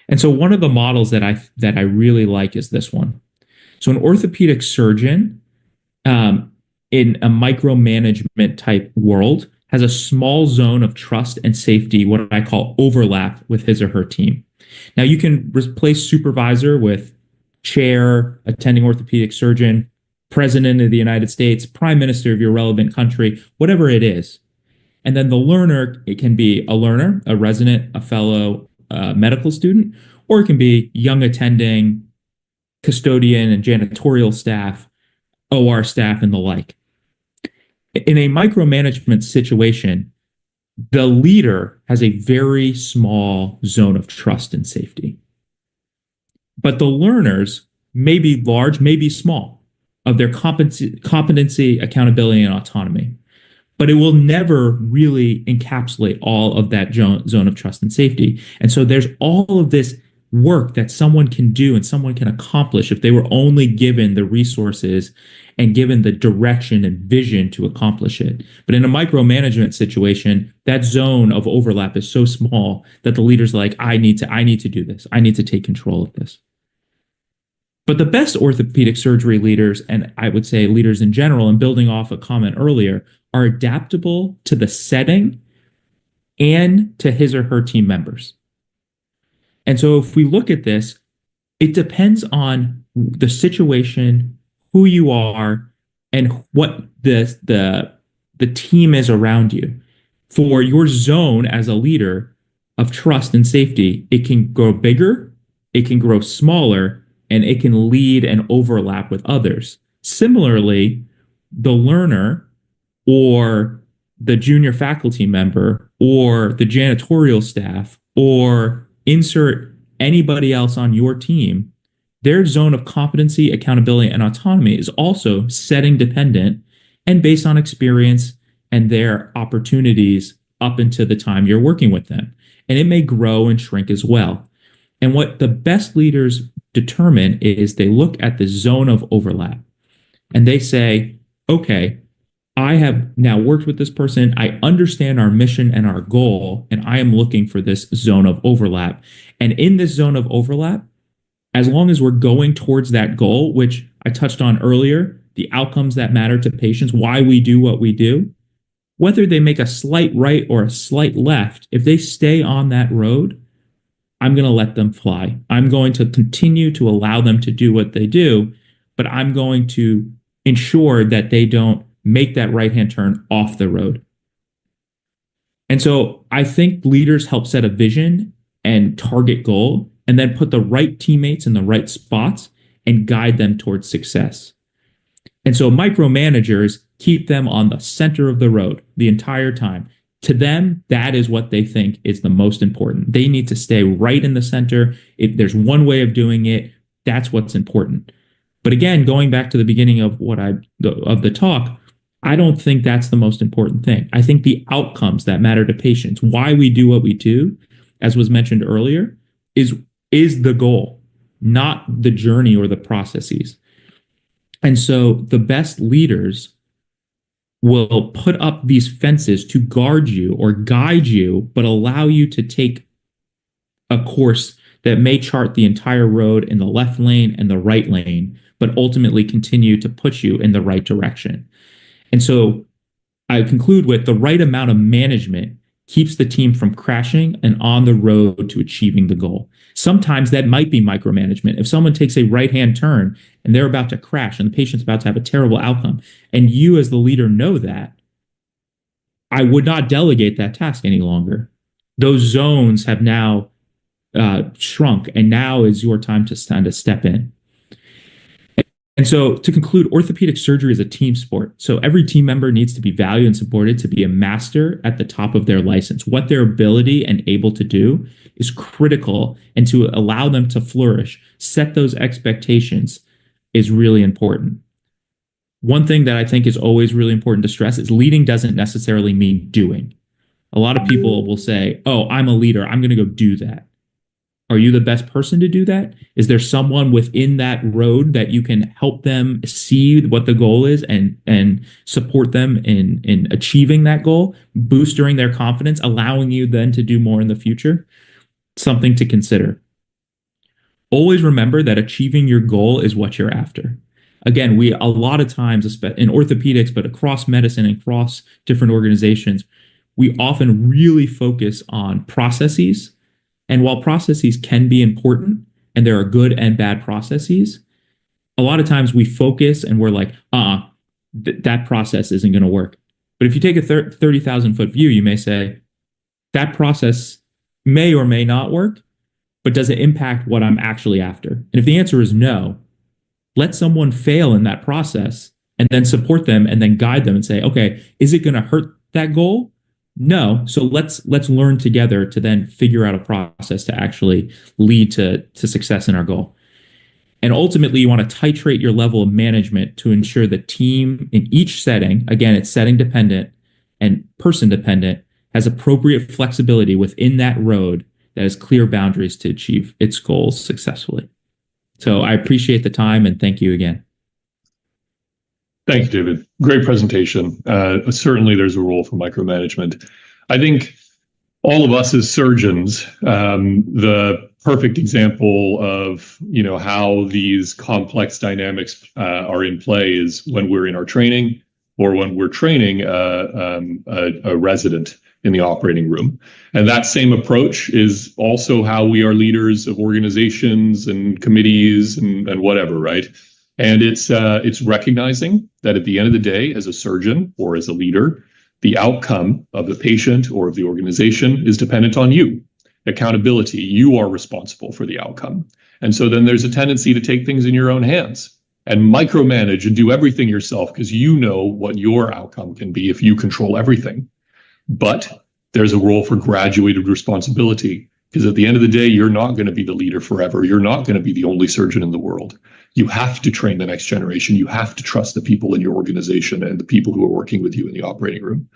And so one of the models that I really like is this one. So an orthopedic surgeon in a micromanagement type world has a small zone of trust and safety, what I call overlap, with his or her team. Now, you can replace supervisor with chair, attending orthopedic surgeon, president of the United States, prime minister of your relevant country, whatever it is. And then the learner, it can be a learner, a resident, a fellow medical student, or it can be young attending, custodian and janitorial staff, OR staff, and the like. In a micromanagement situation, the leader has a very small zone of trust and safety. But the learners may be large, may be small of their competency, accountability, and autonomy. But it will never really encapsulate all of that zone of trust and safety. And so there's all of this work that someone can do and someone can accomplish if they were only given the resources and given the direction and vision to accomplish it. But in a micromanagement situation, that zone of overlap is so small that the leader's like, I need to do this. I need to take control of this. But the best orthopedic surgery leaders, and I would say leaders in general, and building off a comment earlier, are adaptable to the setting and to his or her team members. And so if we look at this, it depends on the situation, who you are, and what the team is around you. For your zone as a leader of trust and safety, it can grow bigger, it can grow smaller, and it can lead and overlap with others. Similarly, the learner or the junior faculty member or the janitorial staff or insert anybody else on your team, their zone of competency, accountability, and autonomy is also setting dependent and based on experience and their opportunities up until the time you're working with them. And it may grow and shrink as well. And what the best leaders determine is they look at the zone of overlap and they say, okay, I have now worked with this person. I understand our mission and our goal, and I am looking for this zone of overlap. And in this zone of overlap, as long as we're going towards that goal, which I touched on earlier, the outcomes that matter to patients, why we do what we do, whether they make a slight right or a slight left, if they stay on that road, I'm going to let them fly. I'm going to continue to allow them to do what they do, but I'm going to ensure that they don't make that right-hand turn off the road. And so I think leaders help set a vision and target goal, and then put the right teammates in the right spots and guide them towards success. And so micromanagers keep them on the center of the road the entire time. To them, that is what they think is the most important. They need to stay right in the center. If there's one way of doing it, that's what's important. But again, going back to the beginning of the talk, I don't think that's the most important thing. I think the outcomes that matter to patients, why we do what we do, as was mentioned earlier, is the goal, not the journey or the processes. And so the best leaders will put up these fences to guard you or guide you, but allow you to take a course that may chart the entire road in the left lane and the right lane, but ultimately continue to push you in the right direction. And so I conclude with the right amount of management keeps the team from crashing and on the road to achieving the goal. Sometimes that might be micromanagement. If someone takes a right-hand turn and they're about to crash and the patient's about to have a terrible outcome, and you as the leader know that, I would not delegate that task any longer. Those zones have now shrunk, and now is your time to step in. And so to conclude, orthopedic surgery is a team sport. So every team member needs to be valued and supported to be a master at the top of their license. What their ability and able to do is critical, and to allow them to flourish, set those expectations is really important. One thing that I think is always really important to stress is leading doesn't necessarily mean doing. A lot of people will say, oh, I'm a leader, I'm going to go do that. Are you the best person to do that? Is there someone within that road that you can help them see what the goal is and support them in achieving that goal, boosting their confidence, allowing you then to do more in the future? Something to consider. Always remember that achieving your goal is what you're after. Again, we a lot of times in orthopedics, but across medicine and across different organizations, we often really focus on processes. And while processes can be important, and there are good and bad processes, a lot of times we focus and we're like, that process isn't going to work. But if you take a 30,000 foot view, you may say, that process may or may not work, but does it impact what I'm actually after? And if the answer is no, Let someone fail in that process and then support them and then guide them and say, okay, is it going to hurt that goal? No. So let's learn together to then figure out a process to actually lead to success in our goal. And ultimately, you want to titrate your level of management to ensure the team in each setting, again, it's setting dependent and person dependent, has appropriate flexibility within that road that has clear boundaries to achieve its goals successfully. So I appreciate the time and thank you again. Thank you, David. Great presentation. Certainly there's a role for micromanagement. I think all of us as surgeons, the perfect example of how these complex dynamics are in play is when we're in our training or when we're training a resident in the operating room. And that same approach is also how we are leaders of organizations and committees and whatever, right? And it's recognizing that at the end of the day, as a surgeon or as a leader, the outcome of the patient or of the organization is dependent on you. Accountability, you are responsible for the outcome. And so then there's a tendency to take things in your own hands and micromanage and do everything yourself because you know what your outcome can be if you control everything. But there's a role for graduated responsibility because at the end of the day, you're not going to be the leader forever. You're not going to be the only surgeon in the world. You have to train the next generation. You have to trust the people in your organization and the people who are working with you in the operating room.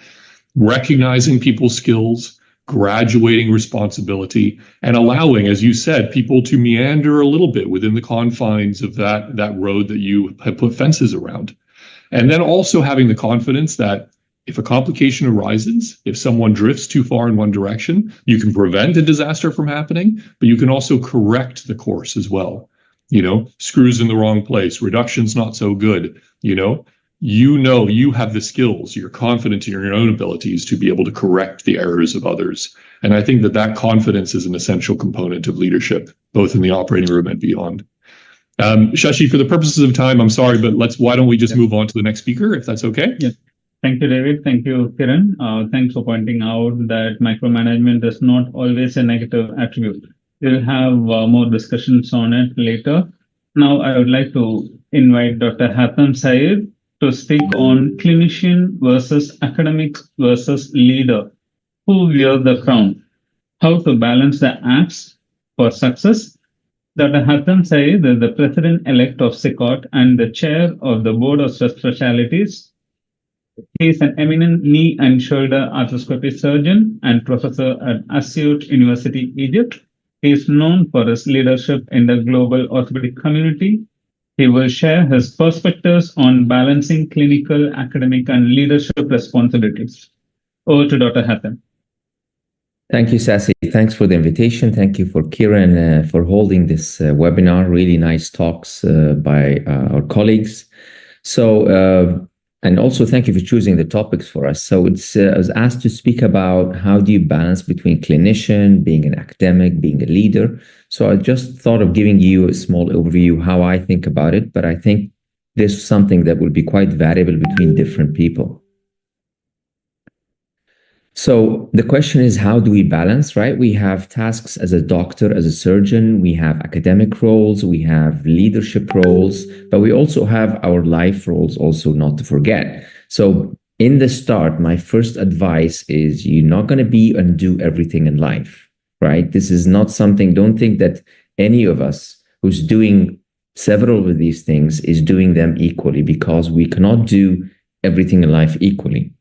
Recognizing people's skills, graduating responsibility, and allowing, as you said, people to meander a little bit within the confines of that road that you have put fences around. And then also having the confidence that if a complication arises, if someone drifts too far in one direction, you can prevent a disaster from happening, but you can also correct the course as well. Screws in the wrong place, reduction's not so good. You have the skills, you're confident in your own abilities to be able to correct the errors of others. And I think that confidence is an essential component of leadership, both in the operating room and beyond. Shashi, for the purposes of time, I'm sorry, but why don't we just move on to the next speaker, if that's okay? Yes. Thank you, David. Thank you, Kiran. Thanks for pointing out that micromanagement is not always a negative attribute. We'll have more discussions on it later. Now, I would like to invite Dr. Hatem Said to speak on clinician versus academic versus leader. Who wears the crown? How to balance the acts for success. Dr. Hatem Said is the president-elect of SICOT and the chair of the board of specialties. He is an eminent knee and shoulder arthroscopy surgeon and professor at Asyut University, Egypt. He is known for his leadership in the global orthopedic community. He will share his perspectives on balancing clinical, academic, and leadership responsibilities. Over to Dr. Hatem. Thank you, Sasi. Thanks for the invitation. Thank you for Kiran for holding this webinar. Really nice talks by our colleagues. And also thank you for choosing the topics for us. So I was asked to speak about how do you balance between clinician, being an academic, being a leader. So I just thought of giving you a small overview how I think about it, but I think this is something that will be quite variable between different people. So the question is, how do we balance, right? We have tasks as a doctor, as a surgeon, we have academic roles, we have leadership roles, but we also have our life roles also not to forget. So in the start, my first advice is you're not going to be and do everything in life, right? This is not something, don't think that any of us who's doing several of these things is doing them equally, because we cannot do everything in life equally.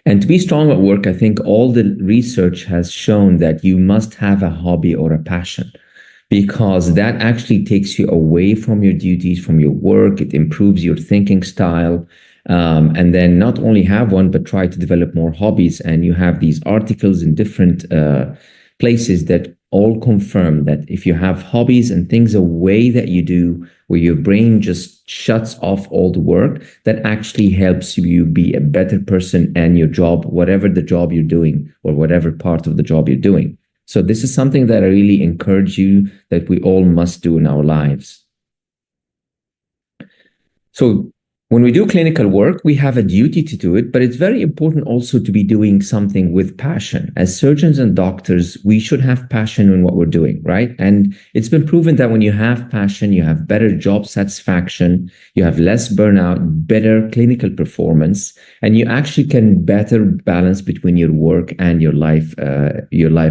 And to be strong at work, I think all the research has shown that you must have a hobby or a passion, because that actually takes you away from your duties, from your work. It improves your thinking style. And then not only have one, but try to develop more hobbies. And you have these articles in different places that all confirm that if you have hobbies and things a way that you do, where your brain just shuts off all the work, that actually helps you be a better person and your job, whatever the job you're doing or whatever part of the job you're doing. So this is something that I really encourage you that we all must do in our lives. So When we do clinical work, we have a duty to do it, but it's very important also to be doing something with passion. As surgeons and doctors, we should have passion in what we're doing, right? And it's been proven that when you have passion, you have better job satisfaction, you have less burnout, better clinical performance, and you actually can better balance between your work and your life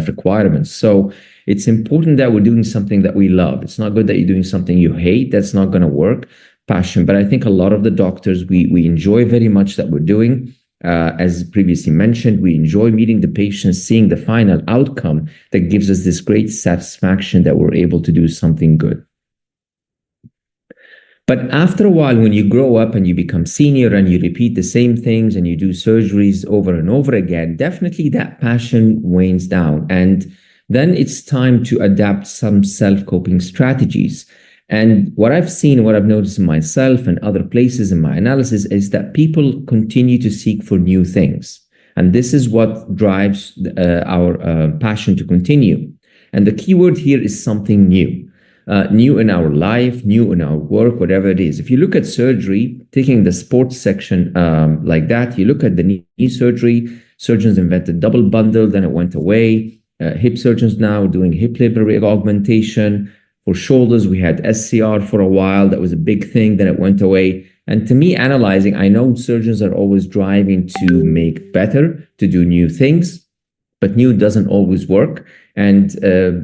requirements. So it's important that we're doing something that we love. It's not good that you're doing something you hate. That's not going to work. Passion. But I think a lot of the doctors, we enjoy very much that we're doing. As previously mentioned, we enjoy meeting the patients, seeing the final outcome that gives us this great satisfaction that we're able to do something good. But after a while, when you grow up and you become senior and you repeat the same things and you do surgeries over and over again, definitely that passion wanes down. And then it's time to adapt some self-coping strategies. And what I've seen, what I've noticed in myself and other places in my analysis is that people continue to seek for new things. And this is what drives our passion to continue. And the key word here is something new. New in our life, new in our work, whatever it is. If you look at surgery, taking the sports section like that, you look at the knee surgery, surgeons invented double bundle, then it went away. Hip surgeons now doing hip labor augmentation. For shoulders, we had SCR for a while. That was a big thing. Then it went away. And to me, analyzing, I know surgeons are always driving to make better, to do new things, but new doesn't always work. And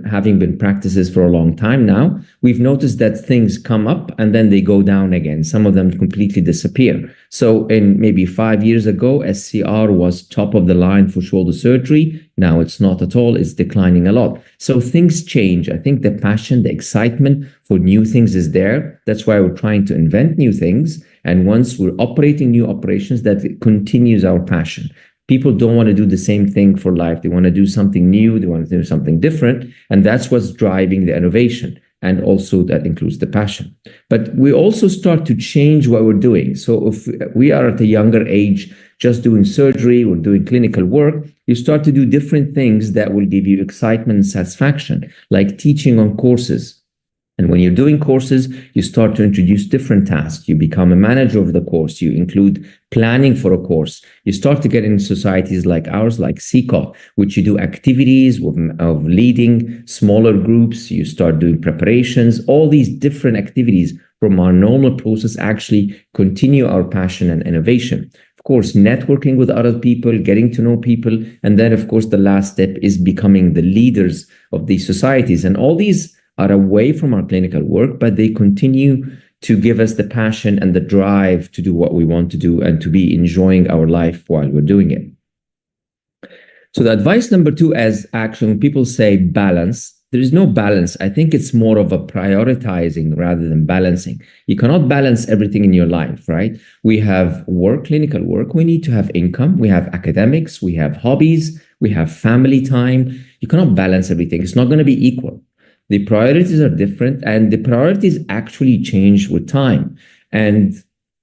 having been practices for a long time now, we've noticed that things come up and then they go down again. Some of them completely disappear. So in maybe 5 years ago, SCR was top of the line for shoulder surgery. Now it's not at all. It's declining a lot. So things change. I think the passion, the excitement for new things is there. That's why we're trying to invent new things. And once we're operating new operations, that continues our passion. People don't want to do the same thing for life. They want to do something new. They want to do something different. And that's what's driving the innovation. And also that includes the passion. But we also start to change what we're doing. So if we are at a younger age, just doing surgery or doing clinical work, you start to do different things that will give you excitement and satisfaction, like teaching on courses. And when you're doing courses, you start to introduce different tasks. You become a manager of the course. You include planning for a course. You start to get in societies like ours, like SICOT, which you do activities of leading smaller groups. You start doing preparations. All these different activities from our normal process actually continue our passion and innovation. Of course, networking with other people, getting to know people. And then, of course, the last step is becoming the leaders of these societies. And all these are away from our clinical work, but they continue to give us the passion and the drive to do what we want to do and to be enjoying our life while we're doing it. So the advice number 2 as action, when people say balance, there is no balance. I think it's more of a prioritizing rather than balancing. You cannot balance everything in your life, right? We have work, clinical work. We need to have income. We have academics. We have hobbies. We have family time. You cannot balance everything. It's not going to be equal. The priorities are different, and the priorities actually change with time. And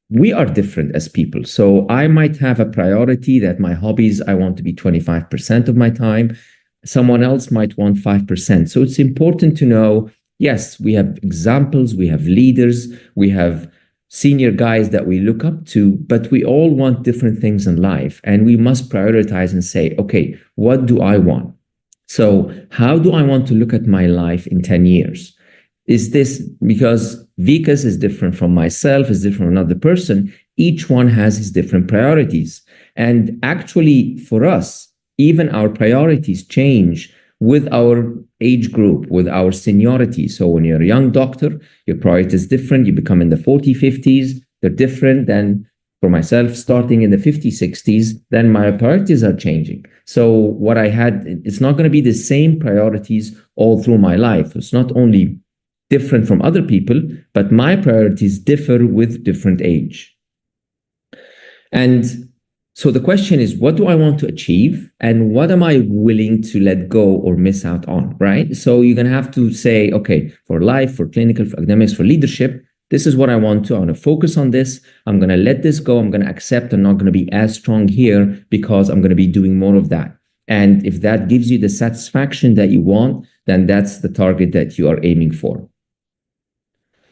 we are different as people. So I might have a priority that my hobbies, I want to be 25% of my time. Someone else might want 5%. So it's important to know, yes, we have examples, we have leaders, we have senior guys that we look up to, but we all want different things in life. And we must prioritize and say, okay, what do I want? So how do I want to look at my life in 10 years? Is this because Vikas is different from myself, is different from another person? Each one has his different priorities. And actually, for us, even our priorities change with our age group, with our seniority. So when you're a young doctor, your priority is different. You become in the 40s, 50s, they're different than for myself, starting in the 50s, 60s, then my priorities are changing. So what I had, it's not going to be the same priorities all through my life. It's not only different from other people, but my priorities differ with different age. And so the question is, what do I want to achieve? And what am I willing to let go or miss out on, right? So you're going to have to say, okay, for life, for clinical, for academics, for leadership, this is what I want to focus on this. I'm going to let this go. I'm going to accept I'm not going to be as strong here because I'm going to be doing more of that. And if that gives you the satisfaction that you want, then that's the target that you are aiming for.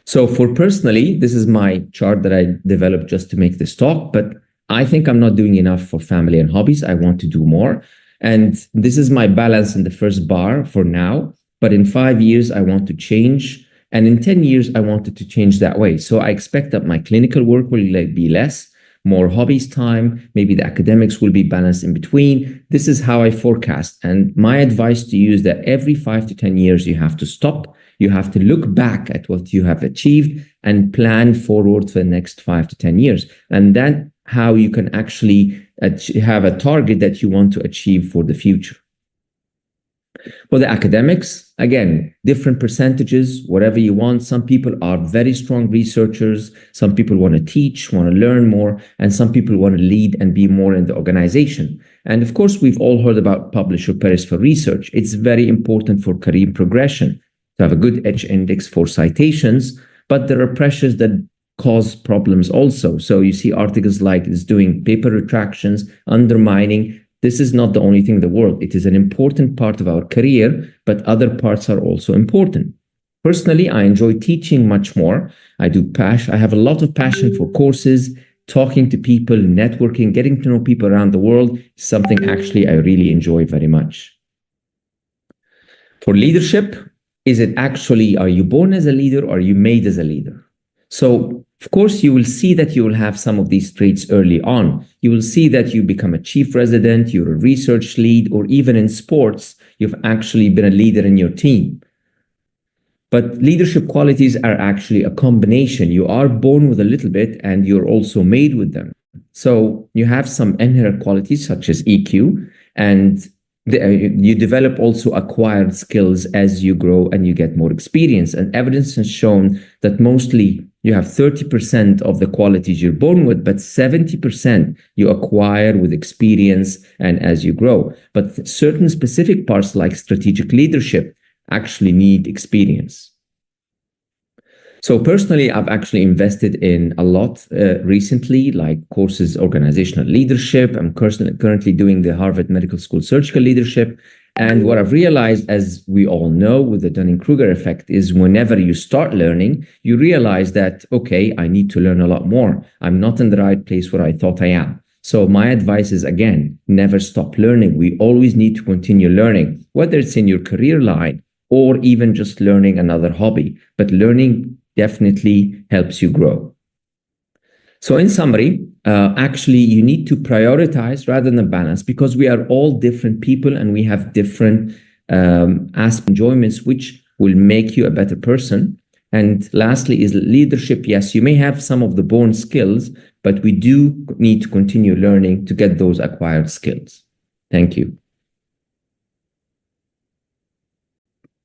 So for personally, this is my chart that I developed just to make this talk, but I think I'm not doing enough for family and hobbies. I want to do more. And this is my balance in the first bar for now. But in 5 years, I want to change. And in 10 years, I wanted to change that way. So I expect that my clinical work will be less, more hobbies time, maybe the academics will be balanced in between. This is how I forecast. And my advice to you is that every 5 to 10 years, you have to stop. You have to look back at what you have achieved and plan forward for the next 5 to 10 years. And that's how you can actually have a target that you want to achieve for the future. For the academics, again, different percentages, whatever you want. Some people are very strong researchers. Some people want to teach, want to learn more, and some people want to lead and be more in the organization. And of course, we've all heard about publish or perish for research. It's very important for career progression to have a good H index for citations, but there are pressures that cause problems also. So you see articles like this doing paper retractions, undermining. This is not the only thing in the world. It is an important part of our career, but other parts are also important. Personally, I enjoy teaching much more. I have a lot of passion for courses, talking to people, networking, getting to know people around the world, something actually I really enjoy very much. For leadership, is it actually, are you born as a leader or are you made as a leader? So, of course, you will see that you will have some of these traits early on. You will see that you become a chief resident, you're a research lead, or even in sports, you've actually been a leader in your team. But leadership qualities are actually a combination. You are born with a little bit and you're also made with them. So you have some inherent qualities such as EQ, and you develop also acquired skills as you grow and you get more experience. And evidence has shown that mostly you have 30% of the qualities you're born with, but 70% you acquire with experience and as you grow. But certain specific parts like strategic leadership actually need experience. So personally, I've actually invested in a lot recently, like courses, organizational leadership. I'm currently doing the Harvard Medical School surgical leadership. And what I've realized, as we all know, with the Dunning-Kruger effect, is whenever you start learning, you realize that, okay, I need to learn a lot more. I'm not in the right place where I thought I am. So my advice is, again, never stop learning. We always need to continue learning, whether it's in your career line or even just learning another hobby. But learning definitely helps you grow. So in summary, actually, you need to prioritize rather than balance, because we are all different people and we have different enjoyments, which will make you a better person. And lastly is leadership. Yes, you may have some of the born skills, but we do need to continue learning to get those acquired skills. Thank you.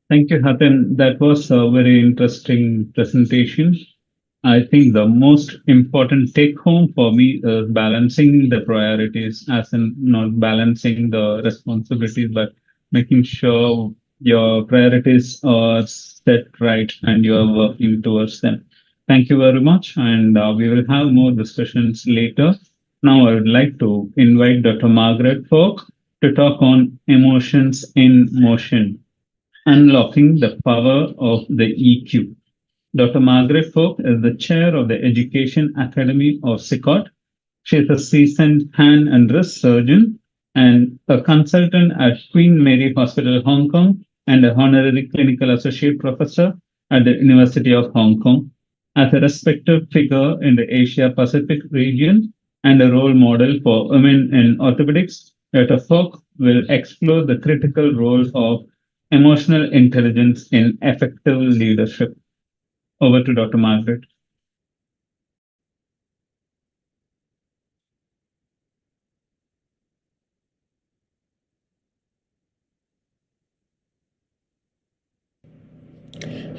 Thank you, Hatem. That was a very interesting presentation. I think the most important take home for me is balancing the priorities, as in not balancing the responsibilities, but making sure your priorities are set right and you are working towards them. Thank you very much. And we will have more discussions later. Now I would like to invite Dr. Margaret Fok to talk on emotions in motion, unlocking the power of the EQ. Dr. Margaret Fok is the chair of the Education Academy of SICOT. She is a seasoned hand and wrist surgeon and a consultant at Queen Mary Hospital, Hong Kong, and an honorary clinical associate professor at the University of Hong Kong. As a respected figure in the Asia-Pacific region and a role model for women in orthopedics, Dr. Fok will explore the critical role of emotional intelligence in effective leadership. Over to Dr. Margaret.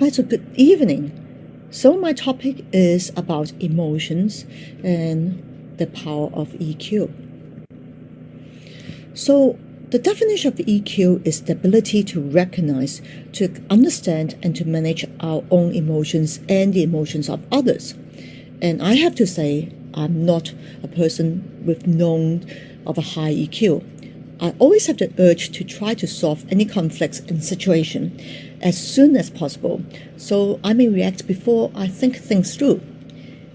Hi, so good evening. So my topic is about emotions and the power of EQ. So the definition of EQ is the ability to recognize, to understand, and to manage our own emotions and the emotions of others. And I have to say, I'm not a person with known of a high EQ. I always have the urge to try to solve any conflicts and situation. as soon as possible, so I may react before I think things through.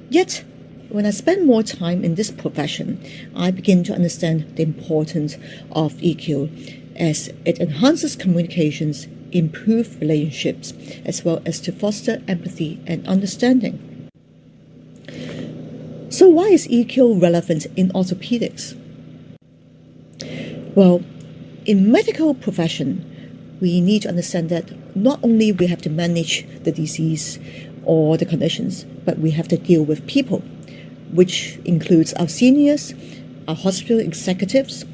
Yet, when I spend more time in this profession, I begin to understand the importance of EQ as it enhances communications, improves relationships, as well as to foster empathy and understanding. So why is EQ relevant in orthopedics? Well, in medical profession, we need to understand that not only we have to manage the disease or the conditions, but we have to deal with people, which includes our seniors, our hospital executives,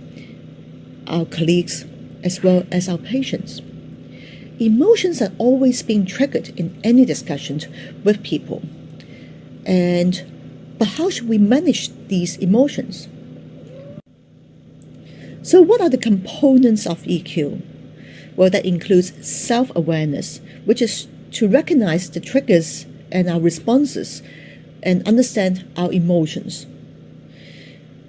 our colleagues, as well as our patients. Emotions are always being triggered in any discussions with people. But how should we manage these emotions? So what are the components of EQ? Well, that includes self-awareness, which is to recognize the triggers and our responses and understand our emotions.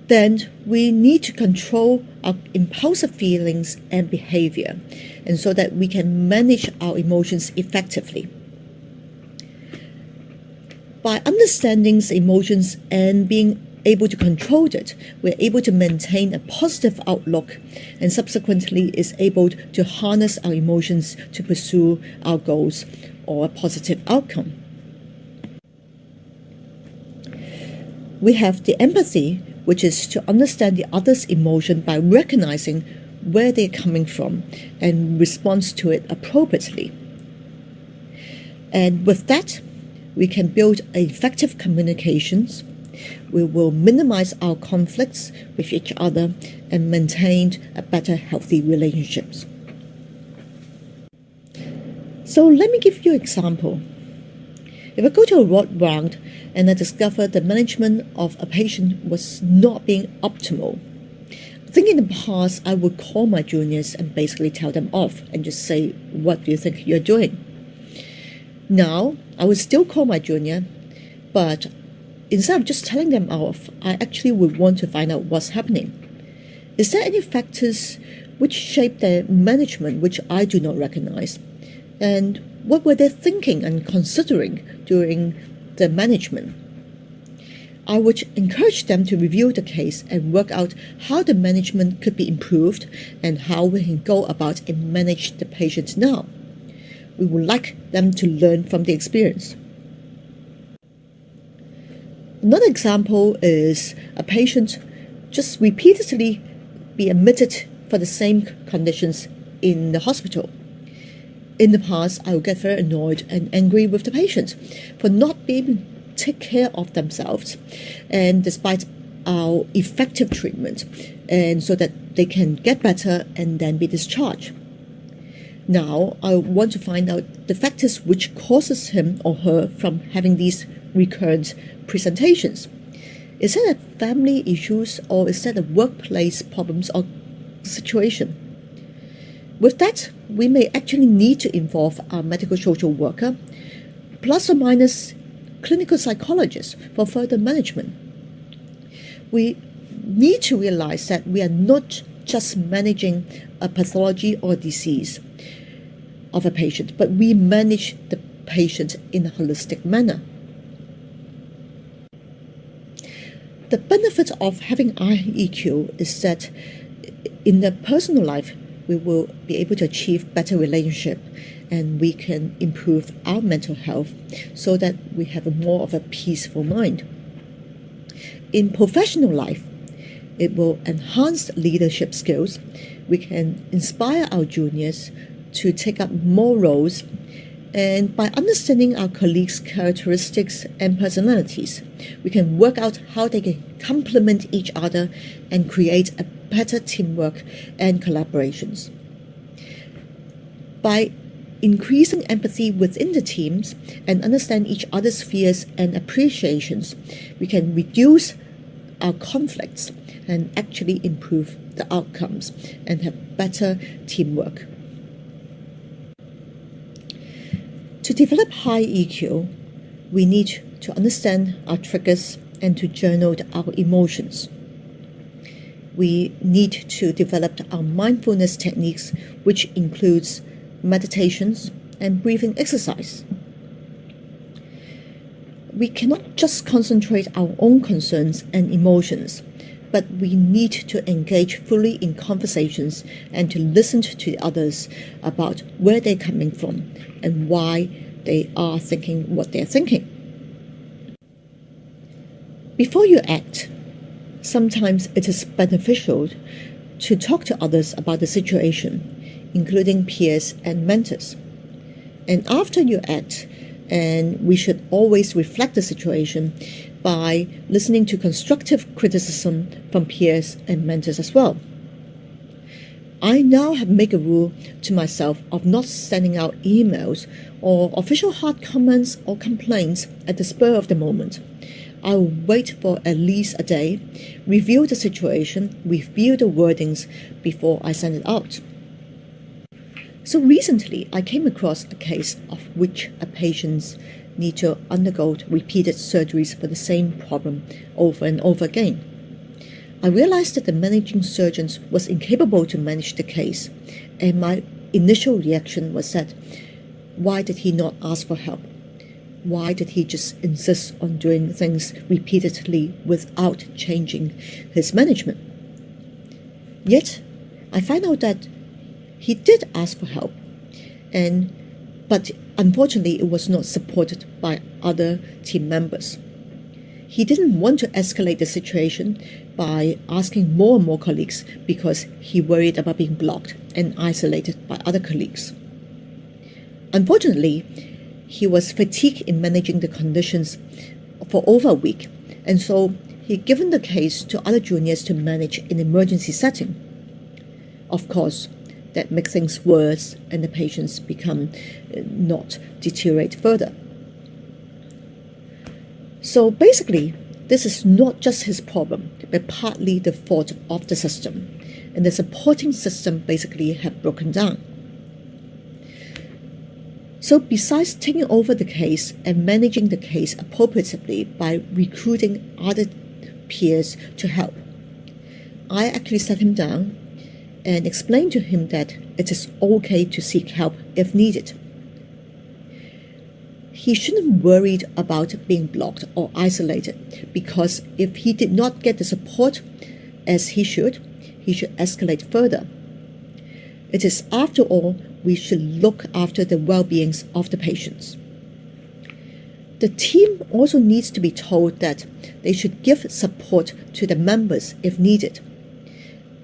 Then we need to control our impulsive feelings and behavior, and so that we can manage our emotions effectively. By understanding the emotions and being able to control it, we're able to maintain a positive outlook and subsequently is able to harness our emotions to pursue our goals or a positive outcome. We have the empathy, which is to understand the other's emotion by recognizing where they're coming from and respond to it appropriately. And with that, we can build effective communications. We will minimize our conflicts with each other and maintain a better, healthy relationships. So let me give you an example. If I go to a ward round and I discover the management of a patient was not being optimal, I think in the past I would call my juniors and basically tell them off and just say, what do you think you're doing? Now, I would still call my junior, but instead of just telling them off, I actually would want to find out what's happening. Is there any factors which shape their management which I do not recognize? And what were they thinking and considering during the management? I would encourage them to review the case and work out how the management could be improved and how we can go about and manage the patient now. We would like them to learn from the experience. Another example is a patient just repeatedly be admitted for the same conditions in the hospital. In the past, I would get very annoyed and angry with the patient for not being able to take care of themselves, and despite our effective treatment, and so that they can get better and then be discharged. Now, I want to find out the factors which causes him or her from having these recurrent presentations. Is it a family issues or is that a workplace problems or situation? With that, we may actually need to involve our medical social worker, plus or minus clinical psychologists for further management. We need to realize that we are not just managing a pathology or a disease of a patient, but we manage the patient in a holistic manner. The benefit of having EQ is that in the personal life, we will be able to achieve better relationship and we can improve our mental health so that we have more of a peaceful mind. In professional life, it will enhance leadership skills. We can inspire our juniors to take up more roles, and by understanding our colleagues' characteristics and personalities, we can work out how they can complement each other and create a better teamwork and collaborations. By increasing empathy within the teams and understand each other's fears and appreciations, we can reduce our conflicts and actually improve the outcomes and have better teamwork. To develop high EQ, we need to understand our triggers and to journal our emotions. We need to develop our mindfulness techniques, which includes meditations, and breathing exercise. We cannot just concentrate our own concerns and emotions, but we need to engage fully in conversations and to listen to others about where they're coming from and why they are thinking what they're thinking. Before you act, sometimes it is beneficial to talk to others about the situation, including peers and mentors. And after you act, and we should always reflect the situation by listening to constructive criticism from peers and mentors as well. I now have made a rule to myself of not sending out emails or official hard comments or complaints at the spur of the moment. I will wait for at least a day, review the situation, review the wordings before I send it out. So recently, I came across a case of which a patient need to undergo repeated surgeries for the same problem over and over again. I realized that the managing surgeon was incapable to manage the case, and my initial reaction was that, why did he not ask for help? Why did he just insist on doing things repeatedly without changing his management? Yet, I find out that he did ask for help, but unfortunately it was not supported by other team members. He didn't want to escalate the situation by asking more and more colleagues because he worried about being blocked and isolated by other colleagues. Unfortunately, he was fatigued in managing the conditions for over a week, and so he given the case to other juniors to manage in emergency setting. Of course, that makes things worse and the patients become not deteriorate further. So basically, this is not just his problem, but partly the fault of the system, and the supporting system basically have broken down. So besides taking over the case and managing the case appropriately by recruiting other peers to help, I actually sat him down and explained to him that it is okay to seek help if needed. He shouldn't worry about being blocked or isolated, because if he did not get the support as he should escalate further. It is, after all, we should look after the well-being of the patients. The team also needs to be told that they should give support to the members if needed.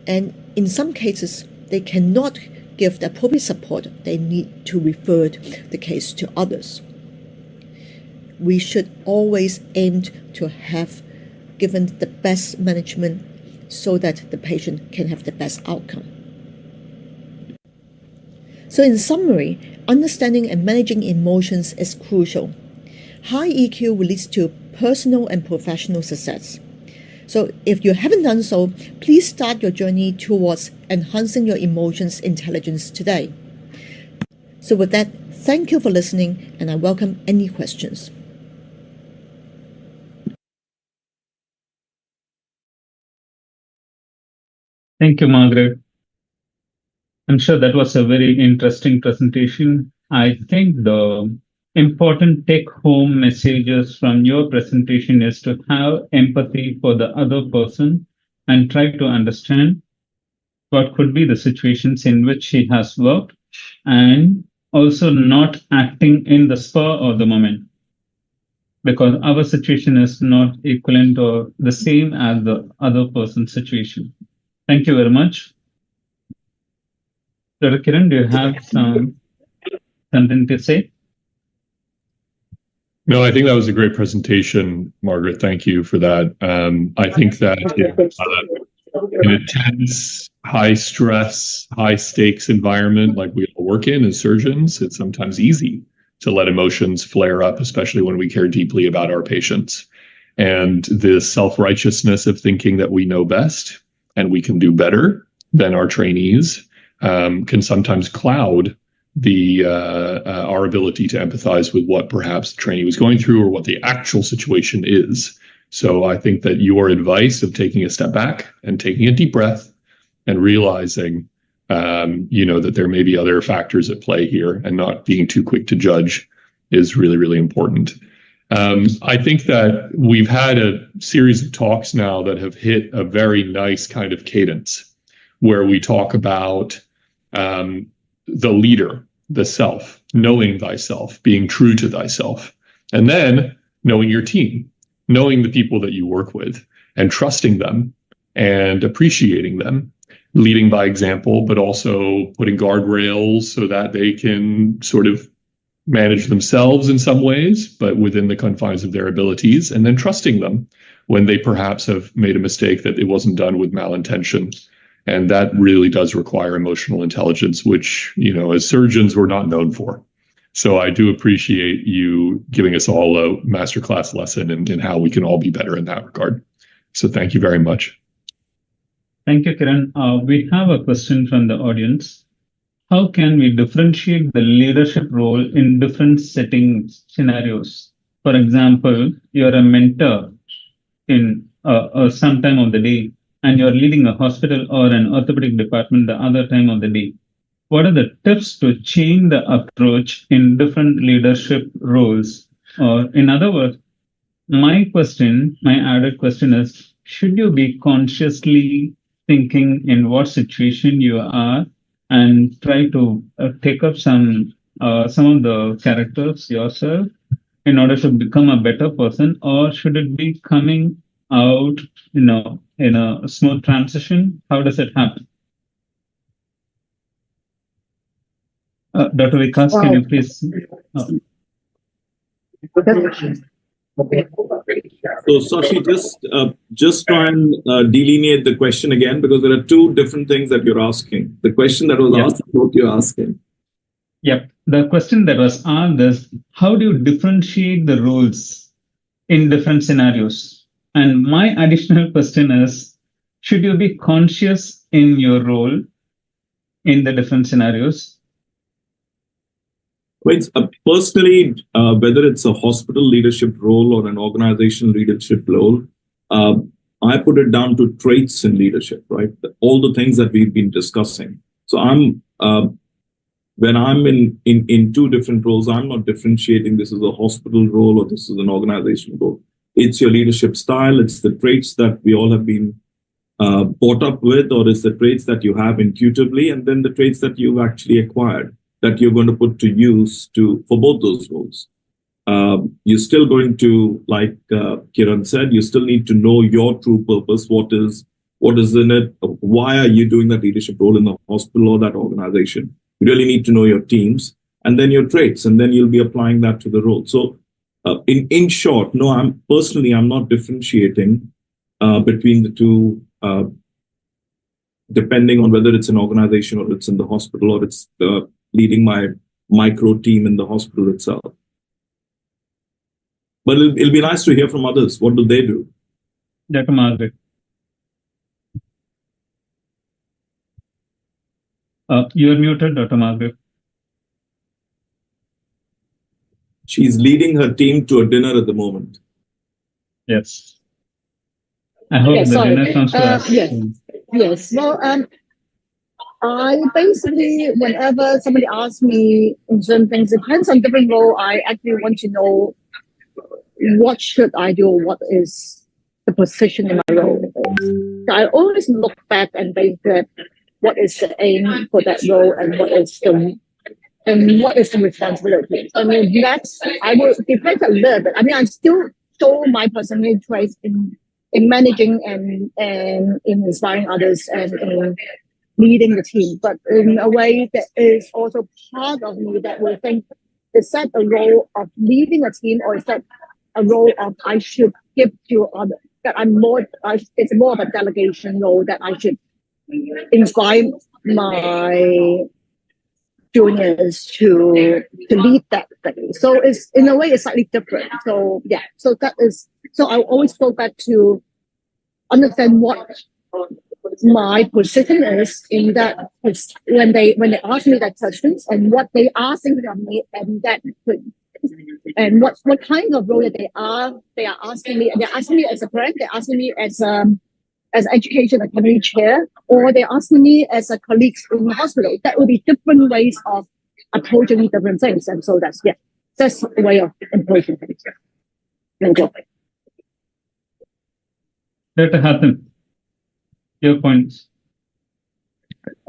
And in some cases, they cannot give the appropriate support, they need to refer the case to others. We should always aim to have given the best management so that the patient can have the best outcome. So in summary, understanding and managing emotions is crucial. High EQ will lead to personal and professional success. So if you haven't done so, please start your journey towards enhancing your emotions intelligence today. So with that, thank you for listening, and I welcome any questions. Thank you, Margaret. I'm sure that was a very interesting presentation. I think the important take-home messages from your presentation is to have empathy for the other person and try to understand what could be the situations in which he has worked, and also not acting in the spur of the moment, because our situation is not equivalent or the same as the other person's situation. Thank you very much. Dr. Kiran, do you have something to say? No, I think that was a great presentation, Margaret. Thank you for that. I think that in a tense, high stress, high stakes environment like we all work in as surgeons, it's sometimes easy to let emotions flare up, especially when we care deeply about our patients. And the self-righteousness of thinking that we know best and we can do better than our trainees can sometimes cloud our ability to empathize with what perhaps the trainee was going through or what the actual situation is. So I think that your advice of taking a step back and taking a deep breath and realizing that there may be other factors at play here, and not being too quick to judge is really, really important. I think that we've had a series of talks now that have hit a very nice kind of cadence, where we talk about the leader, the self, knowing thyself, being true to thyself, and then knowing your team, knowing the people that you work with, and trusting them and appreciating them, leading by example, but also putting guardrails so that they can sort of manage themselves in some ways, but within the confines of their abilities, and then trusting them when they perhaps have made a mistake that it wasn't done with malintention. And that really does require emotional intelligence, which, as surgeons, we're not known for. So I do appreciate you giving us all a masterclass lesson in how we can all be better in that regard. So thank you very much. Thank you, Kiran. We have a question from the audience. How can we differentiate the leadership role in different settings, scenarios? For example, you're a mentor in some time of the day, and you're leading a hospital or an orthopedic department the other time of the day. What are the tips to change the approach in different leadership roles? Or in other words, my added question is, should you be consciously thinking in what situation you are and try to take up some of the characters yourself in order to become a better person? Or should it be coming out, in a smooth transition? How does it happen? Dr. Vikas, can you please? So, Sashi, just try and delineate the question again, because there are two different things that you're asking. The question that was asked is what you're asking. Yep. The question that was asked is, how do you differentiate the roles in different scenarios? And my additional question is, should you be conscious in your role in the different scenarios? Personally, whether it's a hospital leadership role or an organizational leadership role, I put it down to traits in leadership, right? All the things that we've been discussing. So when I'm in two different roles, I'm not differentiating this is a hospital role or this is an organizational role. It's your leadership style. It's the traits that we all have been brought up with, or it's the traits that you have intuitively, and then the traits that you've actually acquired that you're going to put to use for both those roles. You're still going to, like Kiran said, you still need to know your true purpose. What is in it? Why are you doing that leadership role in the hospital or that organization? You really need to know your teams and then your traits, and then you'll be applying that to the role. So in short, no, I'm not differentiating between the two, depending on whether it's an organization or it's in the hospital or it's leading my micro team in the hospital itself. But it'll be nice to hear from others. What do they do? Dr. Margaret. You're muted, Dr. Margaret. She's leading her team to a dinner at the moment. Yes. I hope the dinner comes to us. Yes. Well, I basically, whenever somebody asks me in certain things, it depends on different role, I actually want to know what should I do, what is the position in my role. So I always look back and think that what is the aim for that role and what is the responsibility. I mean, I will depend a little bit. I mean, I still show my personality traits in managing and in inspiring others and in leading the team, but in a way that is also part of me that will think, is that a role of leading a team, or is that a role of I should give to others? That it's more of a delegation role that I should inspire my juniors to lead that thing. So it's in a way it's slightly different. So yeah, so I always go back to understand what my position is in that when they ask me that questions and what they are thinking of me, and what kind of role that they are asking me. They're asking me as a friend. They're asking me as as education academy chair, or they're asking me as a colleague in the hospital. That will be different ways of approaching different things. And so that's the way of approaching things. Thank you. Dr. Hatem, your points.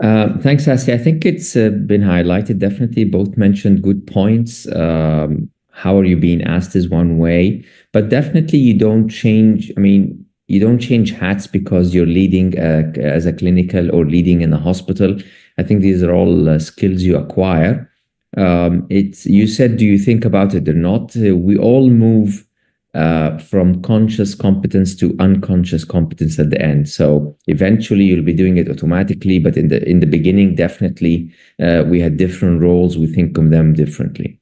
Thanks, Asi. I think it's been highlighted. Definitely, both mentioned good points. How are you being asked is one way, but definitely you don't change. I mean, you don't change hats because you're leading as a clinical or leading in a hospital. I think these are all skills you acquire. You said, do you think about it or not? We all move from conscious competence to unconscious competence at the end. So eventually you'll be doing it automatically, but in the beginning, definitely we had different roles. We think of them differently.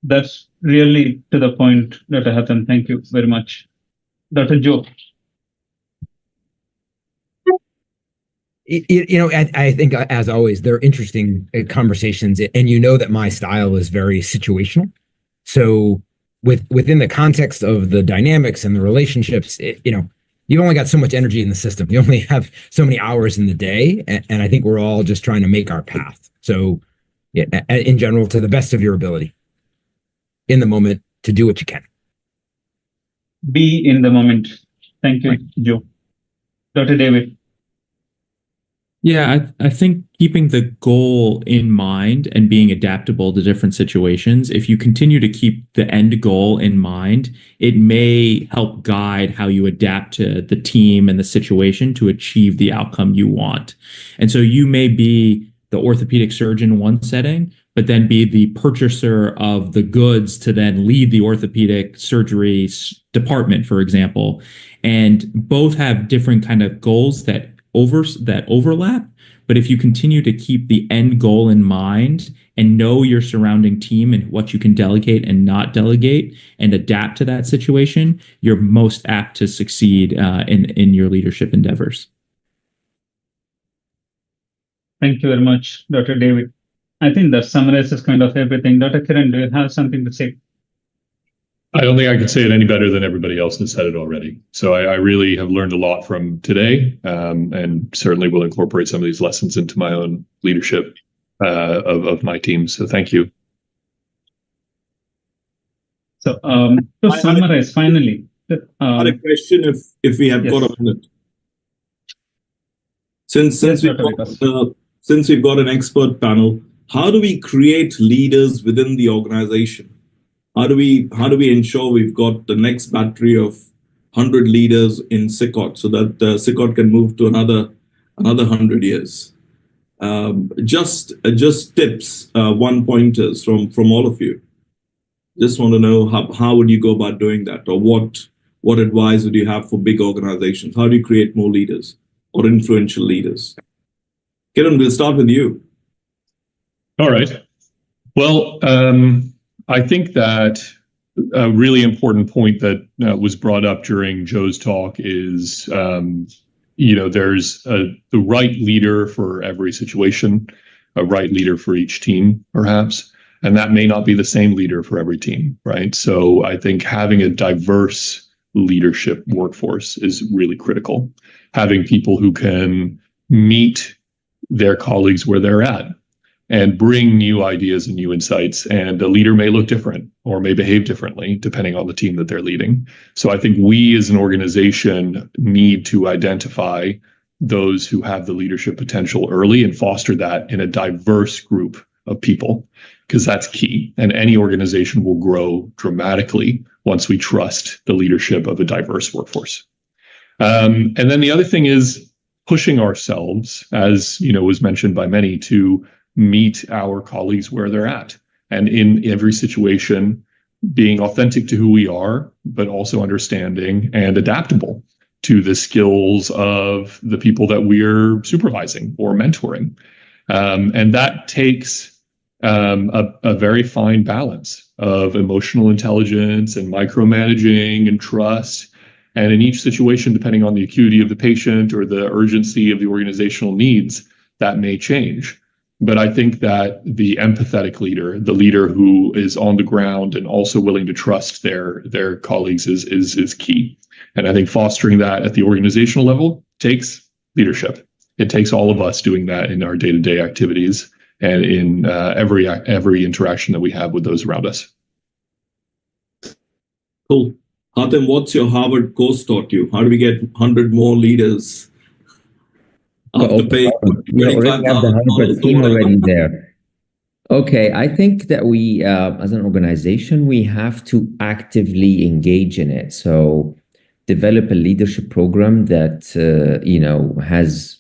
That's really to the point, Dr. Hatem. Thank you very much. Dr. Joe. I think, as always, they're interesting conversations, and you know that my style is very situational. So within the context of the dynamics and the relationships, you've only got so much energy in the system. You only have so many hours in the day, and I think we're all just trying to make our path. So in general, to the best of your ability, in the moment, to do what you can. Be in the moment. Thank you, Joe. Dr. David. Yeah, I think keeping the goal in mind and being adaptable to different situations, if you continue to keep the end goal in mind, it may help guide how you adapt to the team and the situation to achieve the outcome you want. And so you may be the orthopedic surgeon in one setting, but then be the purchaser of the goods to then lead the orthopedic surgery department, for example. And both have different kind of goals that overlap. But if you continue to keep the end goal in mind and know your surrounding team and what you can delegate and not delegate and adapt to that situation, you're most apt to succeed in your leadership endeavors. Thank you very much, Dr. David. I think that summarizes kind of everything. Dr. Kiran, do you have something to say? I don't think I could say it any better than everybody else has said it already. So I really have learned a lot from today, and certainly will incorporate some of these lessons into my own leadership of my team. So thank you. So to summarize, finally. I had a question if we have got a minute. Since we've got an expert panel, how do we create leaders within the organization? How do we ensure we've got the next battery of 100 leaders in SICOT so that SICOT can move to another 100 years? Just tips, one pointers from all of you. Just want to know how would you go about doing that, or what advice would you have for big organizations? How do you create more leaders or influential leaders? Kiran, we'll start with you. All right. Well, I think that a really important point that was brought up during Joe's talk is, there's the right leader for every situation, a right leader for each team, perhaps, and that may not be the same leader for every team, right? So I think having a diverse leadership workforce is really critical. Having people who can meet their colleagues where they're at and bring new ideas and new insights. And a leader may look different or may behave differently depending on the team that they're leading. So I think we as an organization need to identify those who have the leadership potential early and foster that in a diverse group of people, because that's key. And any organization will grow dramatically once we trust the leadership of a diverse workforce. And then the other thing is pushing ourselves, as was mentioned by many, to meet our colleagues where they're at. And in every situation, being authentic to who we are, but also understanding and adaptable to the skills of the people that we're supervising or mentoring. And that takes a very fine balance of emotional intelligence and micromanaging and trust. And in each situation, depending on the acuity of the patient or the urgency of the organizational needs, that may change. But I think that the empathetic leader, the leader who is on the ground and also willing to trust their colleagues is key. And I think fostering that at the organizational level takes leadership. It takes all of us doing that in our day-to-day activities and in every interaction that we have with those around us. Cool. Hatem, what's your Harvard course taught you? How do we get 100 more leaders up to pay We already have the Harvard team already there. Okay, I think that we, as an organization, we have to actively engage in it. So develop a leadership program that, has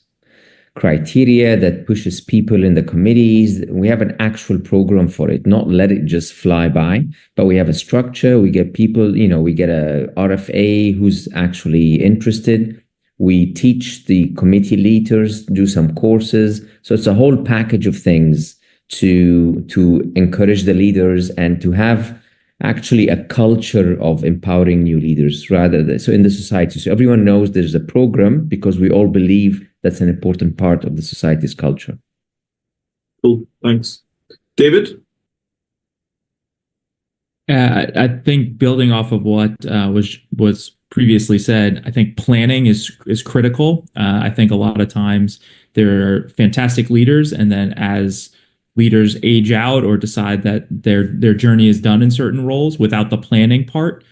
criteria that pushes people in the committees. We have an actual program for it, not let it just fly by, but we have a structure. We get people, we get a RFA who's actually interested. We teach the committee leaders, do some courses. So it's a whole package of things to encourage the leaders and to have actually a culture of empowering new leaders so in the society. So everyone knows there's a program because we all believe that's an important part of the society's culture. Cool, thanks. David? I think building off of what was previously said, I think planning is critical. I think a lot of times there are fantastic leaders, and then as leaders age out or decide that their journey is done in certain roles without the planning part,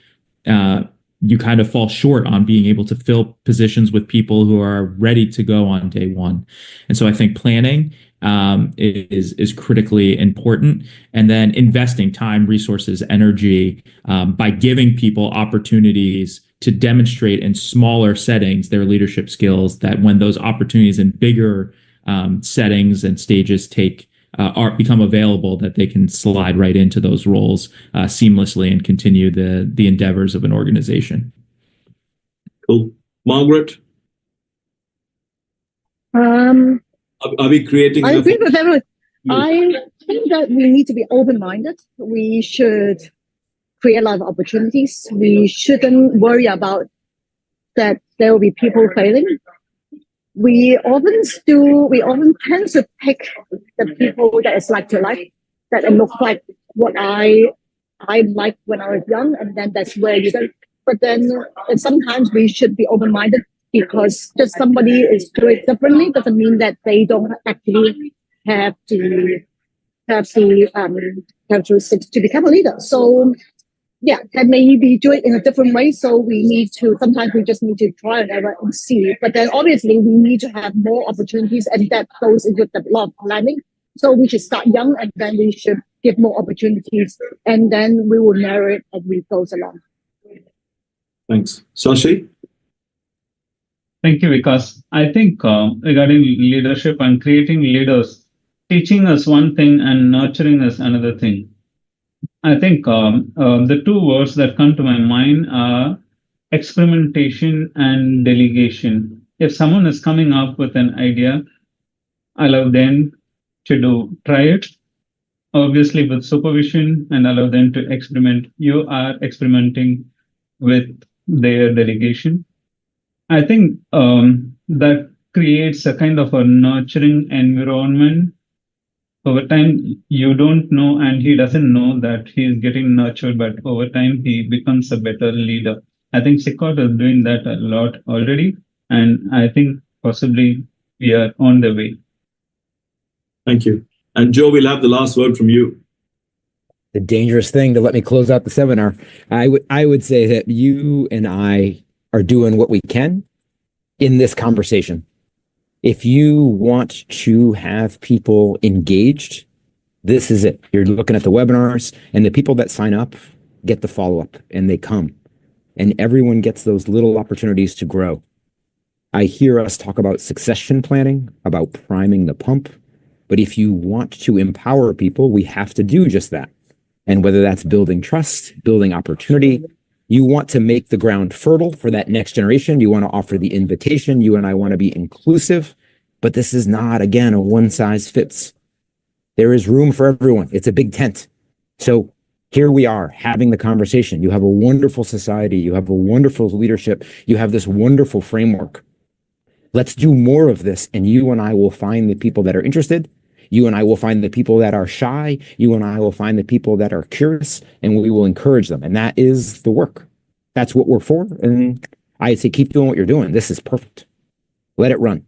you kind of fall short on being able to fill positions with people who are ready to go on day one. And so I think planning is critically important, and then investing time, resources, energy by giving people opportunities to demonstrate in smaller settings their leadership skills, that when those opportunities in bigger settings and stages become available, that they can slide right into those roles seamlessly and continue the endeavors of an organization. Cool. Margaret? Are we creating? I agree with everyone. I think that we need to be open-minded. We should create a lot of opportunities. We shouldn't worry about that there will be people failing. We often tend to pick the people that is like to like, that look like what I liked when I was young, and then that's where you go. But then sometimes we should be open-minded, because just somebody is doing it differently doesn't mean that they don't actually have to characteristics to become a leader. So yeah, that may be doing it in a different way. So sometimes we just need to try and error and see. But then obviously we need to have more opportunities, and that goes into a lot of planning. So we should start young, and then we should give more opportunities, and then we will narrow it as we go along. Thanks. Sashi? Thank you, Vikas. I think regarding leadership and creating leaders, teaching us one thing and nurturing us another thing. I think the two words that come to my mind are experimentation and delegation. If someone is coming up with an idea, allow them to try it, obviously with supervision, and allow them to experiment. You are experimenting with their delegation. I think that creates a kind of a nurturing environment. Over time, you don't know, and he doesn't know that he is getting nurtured, but over time, he becomes a better leader. I think SICOT is doing that a lot already, and I think possibly we are on the way. Thank you. And Joe, we'll have the last word from you. The dangerous thing to let me close out the seminar. I would say that you and I are doing what we can in this conversation. If you want to have people engaged, this is it. You're looking at the webinars, and the people that sign up get the follow-up, and they come. And everyone gets those little opportunities to grow. I hear us talk about succession planning, about priming the pump. But if you want to empower people, we have to do just that. And whether that's building trust, building opportunity, you want to make the ground fertile for that next generation. You want to offer the invitation. You and I want to be inclusive. But this is not, again, a one size fits. There is room for everyone. It's a big tent. So here we are having the conversation. You have a wonderful society. You have a wonderful leadership. You have this wonderful framework. Let's do more of this, and you and I will find the people that are interested. You and I will find the people that are shy. You and I will find the people that are curious, and we will encourage them. And that is the work. That's what we're for. And I say, keep doing what you're doing. This is perfect. Let it run.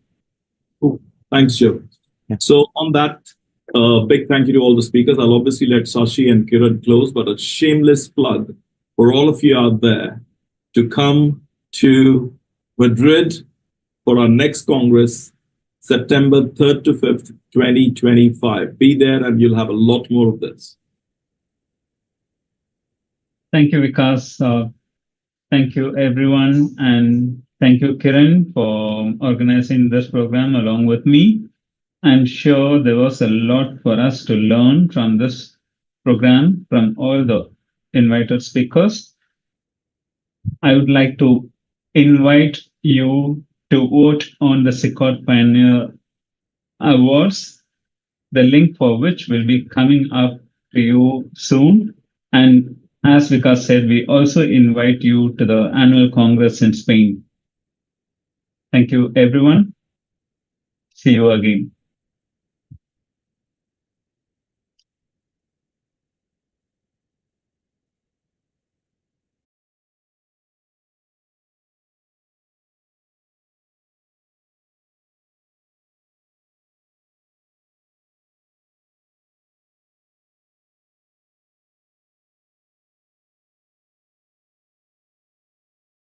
Cool. Thanks, Joe. Yeah. So on that, big thank you to all the speakers. I'll obviously let Sashi and Kiran close, but a shameless plug for all of you out there to come to Madrid for our next Congress, September 3rd to 5th, 2025. Be there and you'll have a lot more of this. Thank you, Vikas. Thank you, everyone. And thank you, Kiran, for organizing this program along with me. I'm sure there was a lot for us to learn from this program, from all the invited speakers. I would like to invite you to vote on the SICOT Pioneer Awards, the link for which will be coming up to you soon. And as Vikas said, we also invite you to the annual Congress in Spain. Thank you, everyone. See you again.